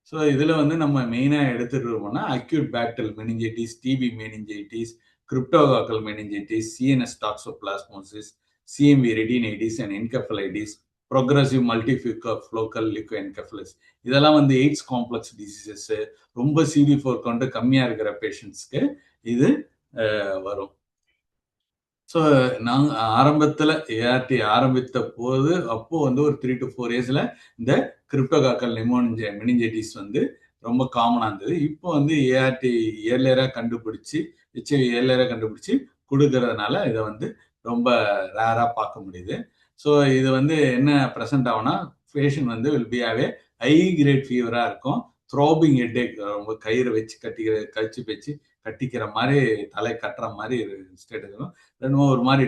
So இதுல நம்ம மெயினா எடுத்துக்கிட்டோம்னா acute bacterial meningitis, TB meningitis, cryptococcal meningitis, CNS toxoplasmosis, CMV retinitis and encephalitis, progressive multifocal leukoencephalitis. இதெல்லாம் எய்ட்ஸ் காம்ப்ளெக்ஸ் டிசீசஸ், ரொம்ப CD4 கவுண்ட் கம்மியா இருக்கிற பேஷண்ட்ஸ்க்கு இது வரும். ஸோ நாங்கள் ஆரம்பத்தில் ஏஆர்டி ஆரம்பித்த போது அப்போ ஒரு 3 to 4 yearsல இந்த கிரிப்டோகாக்கல் மெனிஞ்சைட்டிஸ் ரொம்ப காமனாக இருந்தது. இப்போ ஏஆர்டி ஏர்லியராக கண்டுபிடிச்சி, ஹெச்ஐவி ஏர்லியராக கண்டுபிடிச்சி கொடுக்கறதுனால இதை ரொம்ப ரேராக பார்க்க முடியுது. ஸோ இது என்ன ப்ரெசென்ட் ஆகும்னா, patient will be have a high grade ஃபீவராக இருக்கும், த்ரோபிங் ஹெட்டேக், ரொம்ப கயிறு வச்சு கட்டிக்கிற மாதிரி, தலை கட்டுற மாதிரி ஸ்டேட் இருக்கும். ரெண்டும் ஒரு மாதிரி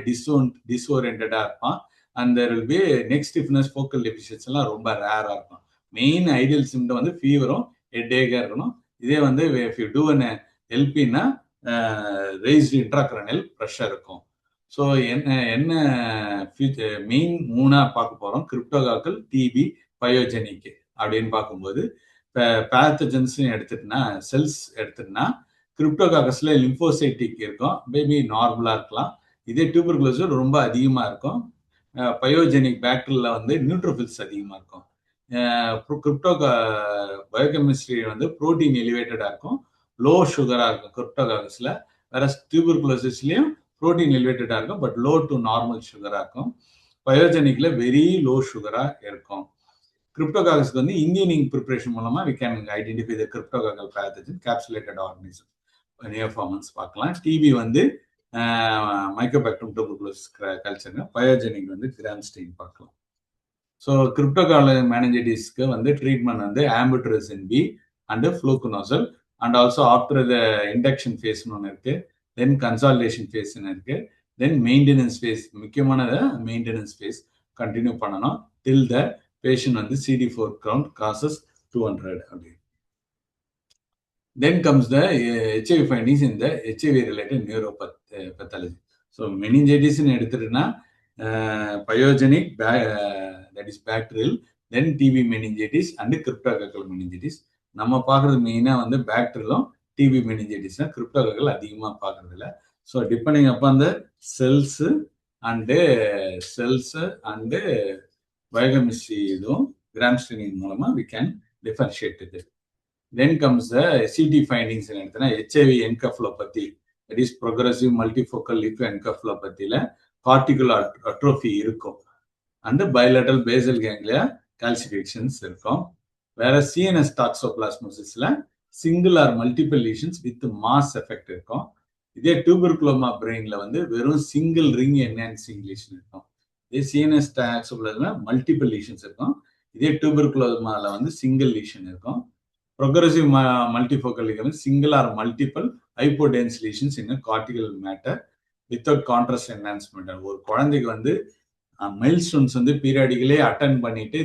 டிஸ்ஓரியன்டா இருப்பான். And there will be neck stiffness, focal deficiency எல்லாம் ரொம்ப ரேரா இருக்கும். மெயின் ஐடியல் சிம்டம் ஃபீவரும் ஹெட்டேக்கா இருக்கணும். இதே if you do an எல்பின்னா raised intracranial pressure இருக்கும். ஸோ என்ன மெயின் 3 பார்க்க போறோம். கிரிப்டோகாக்கல், டிபி, பயோஜெனிக் அப்படின்னு பார்க்கும்போது பேத்தஜன்ஸ் எடுத்துட்டுனா, செல்ஸ் எடுத்துட்டுனா, கிரிப்டோகாக்கஸ்ல லிம்போசைட்டிக் இருக்கும், பேபி நார்மலா இருக்கலாம். இதே டியூபர்குலோசிஸ் ரொம்ப அதிகமா இருக்கும். பயோஜெனிக் பாக்டீரியால நியூட்ரோஃபில்ஸ் அதிகமா இருக்கும். பயோகெமிஸ்ட்ரி புரோட்டீன் எலிவேட்டடா இருக்கும், லோ சுகரா இருக்கும் கிரிப்டோகாக்கஸ்ல. வேற டியூபர்குலோசிஸ்லயும் புரோட்டீன் எலிவேட்டடா இருக்கும், பட் லோ டு நார்மல் சுகரா இருக்கும். பயோஜெனிக்ல வெரி லோ சுகரா இருக்கும். கிரிப்டோகாக்கஸ்க்கு இன்ஜினியரிங் ப்ரிப்பரேஷன் மூலமா we can identify the cryptococcal pathogen, capsulated organism, neoformans பார்க்கலாம். TB mycobacterium tuberculosis culture, pyogenic gram stain பார்க்கலாம். ஸோ கிரிப்டோகாக்கல் மெனிஞ்சைட்டிஸ்க்கு treatment amphotericin B and fluconazole, and also after the induction ஃபேஸ்னு ஒன்று இருக்கு, தென் கன்சாலிடேஷன் ஃபேஸ்ன்னு இருக்கு, then maintenance phase. முக்கியமானது maintenance phase continue பண்ணணும் டில் த patient CD4 count causes 200 அப்படின்னு. Then comes the HIV findings in the HIV related neuropathology. So meningitis எடுத்துட்டுனா pyogenic, that is bacterial, then TB meningitis and cryptococcal meningitis. நம்ம பார்க்கறது மெயினா bacterial TB meningitis, cryptococcal அதிகமா பார்க்கறது இல்ல. So depending upon the cells and biochemistry இதுவும் gram staining மூலமா we can differentiate it. Then comes the CT findings எடுத்தனா HIV encephalopathy, that is progressive multifocal leukoencephalopathyல cortical atrophy இருக்கும், and bilateral basal ganglia calcifications இருக்கும். வேற CNS toxoplasmosisல single or multiple lesions with mass effect இருக்கும். இதே tuberculoma brainல வெறும் single ring enhancing lesion இருக்கும். CNS toxoplasma multiple lesions இருக்கும். இதே டியூபர்குலோமால சிங்கிள் லீஷன் இருக்கும். Progressive multifocal single or multiple hypodense lesions in cortical matter without contrast enhancement. ஒரு குழந்தைக்கு மைல்ஸ்டோன்ஸ் பீரியாடிக்கலே அட்டன் பண்ணிட்டு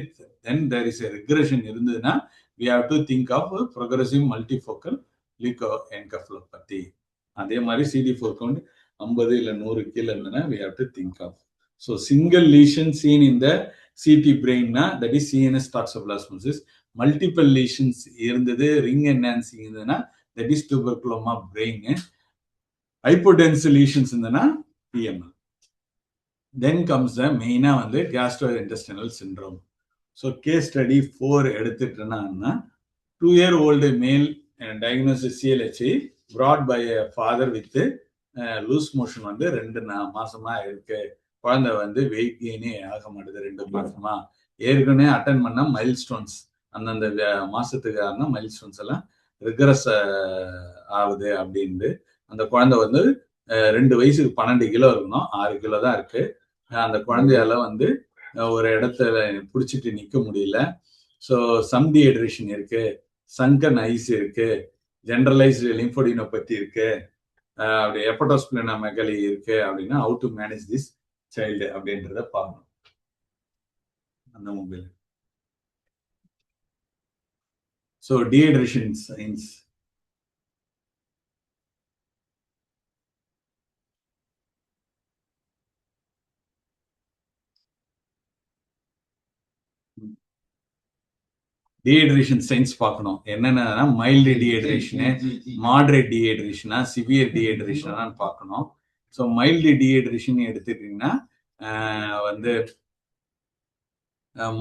then there is a regression இருந்ததுன்னா we have to think of progressive multifocal leukoencephalopathy. அதே மாதிரி CD4 count 50 இல்ல 100 கீழ இருந்ததுன்னா we have to think of. So single lesion seen in the CT brain na, that is CNS toxoplasmosis. Multiple lesions இருந்தது ring enhancing இருந்ததுன்னா that is tuberculoma brain. Hypodense lesions இருந்ததுன்னா PML. Then comes the main வந்து gastrointestinal syndrome. So case study 4 எடுத்துட்டேன்னா 2-year-old male diagnosed CLHI brought by a father with loose motion வந்து 2 மாசமா இருக்கு. குழந்தை வந்து wait கெயினே ஆக மாட்டேது 2 மாசமா. ஏற்கனவே அட்டன் பண்ண மைல்ஸ்டோன்ஸ் அந்தந்த மாசத்துக்கான மைல்ஸ்டோன்ஸ் எல்லாம் ரிகரஸ் ஆகுது அப்படின்னு அந்த குழந்தை வந்து 2 வயசுக்கு 12 கிலோ இருக்கணும், 6 கிலோ தான் இருக்கு. அந்த குழந்தையால வந்து ஒரு இடத்துல பிடிச்சிட்டு நிக்க முடியல. ஸோ சம் டீஹைட்ரேஷன் இருக்கு, சங்கன் ஐஸ் இருக்கு, ஜெனரலைஸ்டு லிம்போடினோபதி இருக்கு, அப்படி ஹெப்படோஸ்பிளெனோமெகாலி இருக்கு அப்படின்னா how to manage this child அப்படின்றத பார்க்கணும். அந்த mobile so dehydration science dehydration science பார்க்கணும். என்னென்னா மைல்டு டீஹைட்ரேஷனு, மாடரேட் டீஹைட்ரேஷனா, சிவியர் டீஹைட்ரேஷனான்னு பார்க்கணும். ஸோ மைல்டு டீஹைட்ரேஷன் எடுத்துக்கிட்டிங்கன்னா வந்து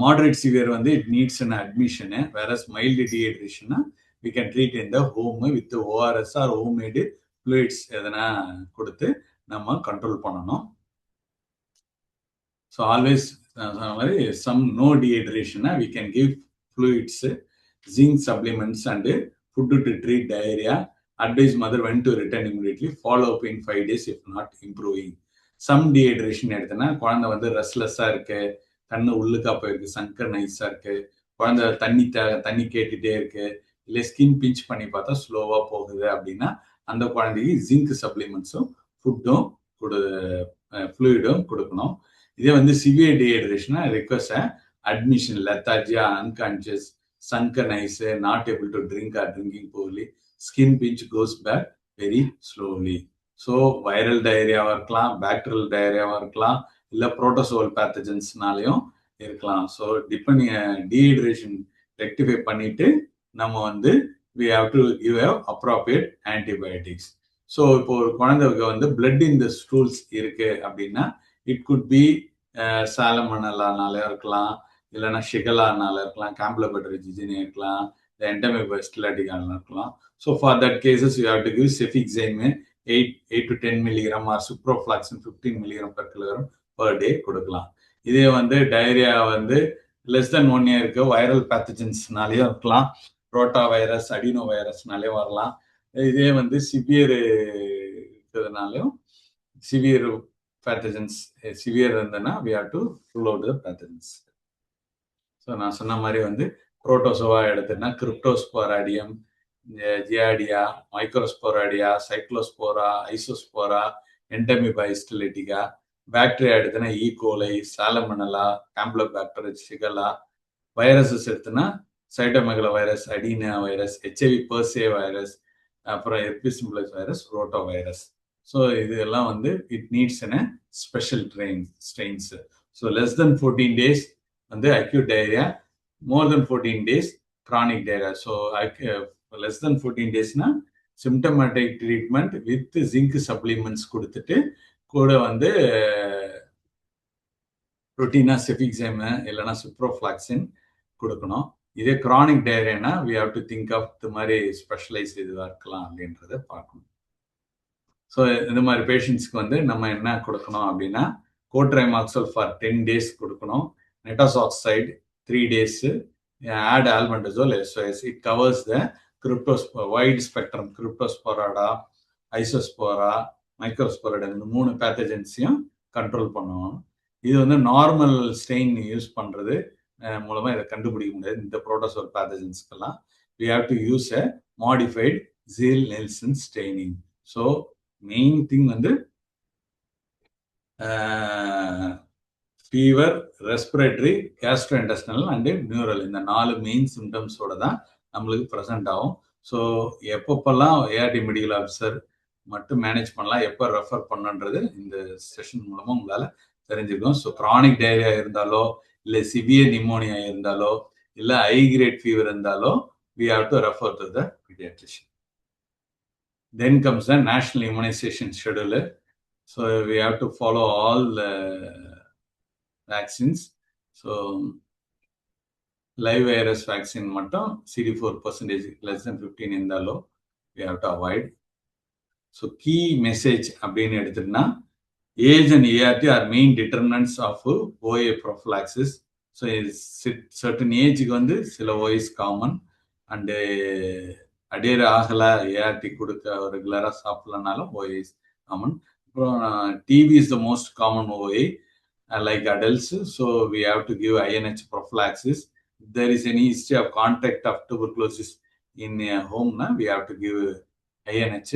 moderate severe வந்து it needs an admission, whereas mild dehydration we can treat in the home with ORS or homemade fluids எதனா கொடுத்து நம்ம control பண்ணணும். So always some no dehydration we can give fluids, zinc supplements and food to treat diarrhea. Advise mother when to return immediately, follow up in 5 days if not improving. Some dehydration எடுத்தனா குழந்தை வந்து ரெஸ்ட்லெஸ்ஸா இருக்கு, கண்ணு உள்ளுக்கா போயிருக்கு, சங்கர் நைஸா இருக்கு, குழந்தை தண்ணி கேட்டுட்டே இருக்கு, இல்லை ஸ்கின் பிஞ்ச் பண்ணி பார்த்தா ஸ்லோவா போகுது அப்படின்னா அந்த குழந்தைக்கு ஜிங்க் சப்ளிமெண்ட்ஸும் ஃபுட்டும் ஃப்ளூயிடும் கொடுக்கணும். இதே வந்து சிவியர் டீஹைட்ரேஷனா request admission, lethargy, unconscious, sunken eyes, not able to drink or drinking poorly, skin pinch goes back very slowly. So viral டயரியாவா இருக்கலாம், பாக்டீரியல் டயரியாவா இருக்கலாம், இல்லை புரோட்டோசோல் பேத்தஜன்ஸ்னாலையும் இருக்கலாம். ஸோ டீஹைட்ரேஷன் ரெக்டிஃபை பண்ணிட்டு நம்ம வந்து we have to give appropriate antibiotics. So இப்போ ஒரு குழந்தைக்கு வந்து பிளட் இன் த ஸ்டூல்ஸ் இருக்கு அப்படின்னா இட் குட் பி சாலமனலானால இருக்கலாம், இல்லைன்னா ஷிகலானால இருக்கலாம், கேம்பிளோபக்டர் ஜிஜினியா இருக்கலாம், என்டமோபைஸ்டிலாட்டிகால இருக்கலாம். So for that cases you have to give cefixime 8 to 10 milligram or ciprofloxacin 15 milligram per kilogram per day கொடுக்கலாம். இதே வந்து டயரியா வந்து லெஸ் தென் 1 year இருக்கு, வைரல் பேத்தஜன்ஸ்னாலேயும் இருக்கலாம், புரோட்டா வைரஸ், அடினோ வைரஸ்னாலே வரலாம். இதே வந்து சிவியர் இருக்கிறதுனாலையும் சிவியர் பேத்தஜன்ஸ் சிவியர் இருந்ததுன்னா we have to rule out the pathogens. So நான் சொன்ன மாதிரி வந்து புரோட்டோசோவா எடுத்துன்னா cryptosporidium, giardia, microsporidia, cyclospora, isospora, entamoeba histolytica. Bacteria எடுத்துன்னா E coli, salmonella, campylobacter, shigella. Viruses எடுத்துன்னா cytomegalo virus, adeno virus, HIV per se virus, அப்புறம் herpes simplex virus, rota virus. So இதெல்லாம் வந்து it needs an special strains. So less than 14 days வந்து acute diarrhoea, more than 14 days chronic diarrhea. So less than 14 daysனா symptomatic treatment with zinc supplements கொடுத்துட்டு கூட வந்து ரொட்டீனா cefixime இல்லைன்னா ciprofloxacin கொடுக்கணும். இதே கிரானிக் டயரியானா we have to think of இந்த மாதிரி ஸ்பெஷலைஸ் இதுவாக இருக்கலாம் அப்படின்றத பார்க்கணும். ஸோ இந்த மாதிரி பேஷண்ட்ஸ்க்கு வந்து நம்ம என்ன கொடுக்கணும் அப்படின்னா கோட்ரைமாக்சல் ஃபார் 10 days கொடுக்கணும், நெட்டாசாக்சைடு 3 days, add albendazole SOS. It covers the wide spectrum கிரிப்டோஸ்போராடா, ஐசோஸ்போரா, மைக்ரோஸ்போராடா, இந்த 3 பேத்தஜன்ஸையும் கண்ட்ரோல் பண்ணுவோம். இது வந்து நார்மல் ஸ்டெயின் யூஸ் பண்றது மூலமா இதை கண்டுபிடிக்க முடியாது. இந்த புரோட்டோசோல் பேத்தஜன்ஸ்க்கெல்லாம் we have to use a modified Ziehl-Neelsen staining. So main thing வந்து fever, respiratory, gastrointestinal and neural, இந்த 4 மெயின் சிம்டம்ஸோட தான் நம்மளுக்கு ப்ரெசென்ட் ஆகும். ஸோ எப்பப்பெல்லாம் ஏஆர்டி மெடிக்கல் ஆஃபீஸர் மட்டும் மேனேஜ் பண்ணலாம், எப்போ ரெஃபர் பண்ணன்றது இந்த செஷன் மூலமா உங்களால தெரிஞ்சுக்கும். ஸோ கிரானிக் டயரியா இருந்தாலோ இல்லை சிவியர் நிமோனியா இருந்தாலோ இல்லை ஹை கிரேட் ஃபீவர் இருந்தாலோ we have to refer to the pediatrician. Then comes the national immunization schedule. So we have to follow all the vaccines. So live virus vaccine மட்டும் CD4% less than 15 இருந்தாலோ we have to avoid. So key message அப்படின்னு எடுத்துட்டுனா age and ART are main determinants of OA prophylaxis. So certain age வந்து சில OAs common and அடியர் ஆகல ART கொடுக்க ரெகுலராக சாப்பிடலனாலும் OA is common. அப்புறம் TB is the most common OA like adults. So we have to give INH prophylaxis. If there is any history of contact of tuberculosis in a home, we have to give INH.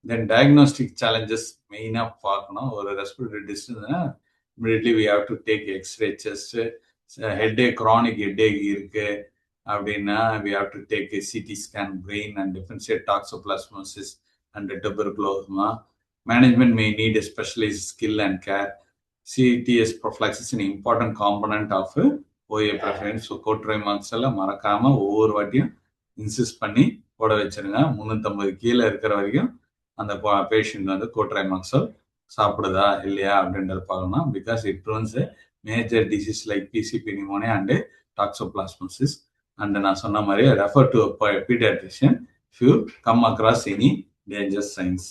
Then diagnostic challenges main or respiratory distress, immediately we have to take X-ray chest, headache, chronic headache irukku அப்படின்னா we have to take a CT scan brain and differentiate toxoplasmosis and tuberculosis. Management may need a specialized skill and care. CTS prophylaxis is an important component of OA preference. So cotrimox எல்லாம் மறக்காம ஒவ்வொரு வாட்டியும் insist பண்ணி போட வச்சிருங்க. 350 கீழே இருக்கிற வரைக்கும் அந்த பேஷண்ட் வந்து கோட்ரைமாக்ஸல் சாப்பிடுதா இல்லையா அப்படின்றத பார்க்கணும். Because it prevents major disease like PCB pneumonia and toxoplasmosis. And நான் சொன்ன மாதிரி refer to paediatrician if you come across any danger science.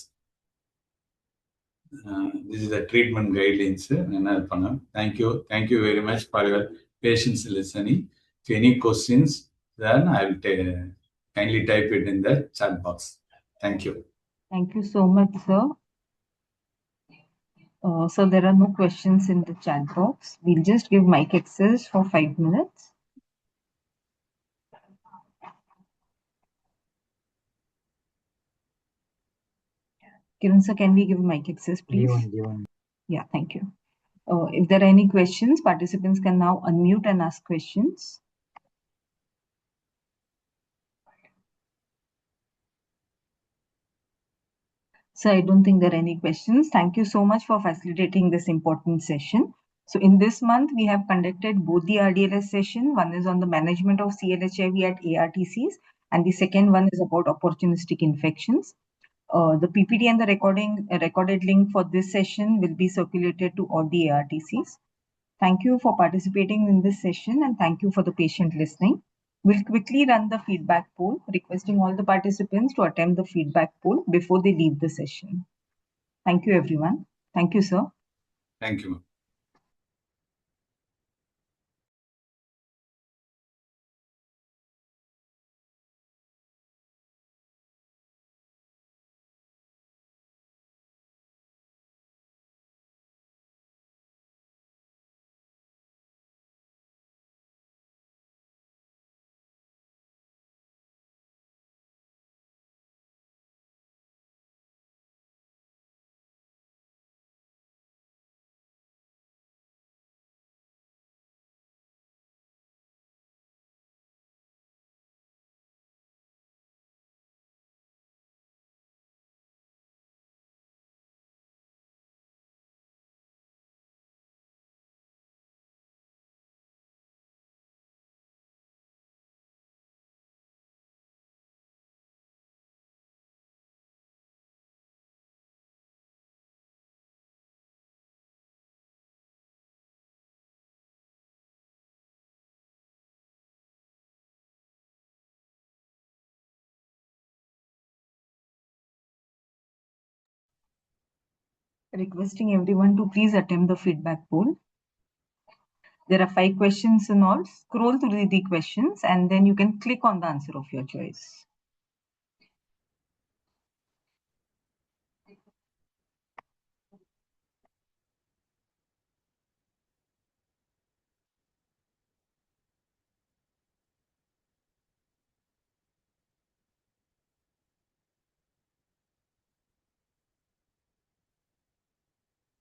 This is the treatment guidelines. Thank you very much for your patience listening. If any questions, then I will kindly type it in the chat box. Thank you. Thank you so much, sir. So there are no questions in the chat box. We'll just give mic access for 5 minutes. Kiran sir, can we give mic access, please? Given. Yeah, thank you. If there are any questions, participants can now unmute and ask questions. So I don't think there are any questions. Thank you so much for facilitating this important session. So in this month, we have conducted both the RDLS session. One is on the management of CLHIV at ARTCs, and the second one is about opportunistic infections. The PPT and the recorded link for this session will be circulated to all the ARTCs. Thank you for participating in this session, and thank you for the patient listening. We'll quickly run the feedback poll, requesting all the participants to attempt the feedback poll before they leave the session. Thank you, everyone. Thank you, sir. Thank you. Requesting everyone to please attempt the feedback poll. There are 5 questions in all. Scroll through the questions and then you can click on the answer of your choice.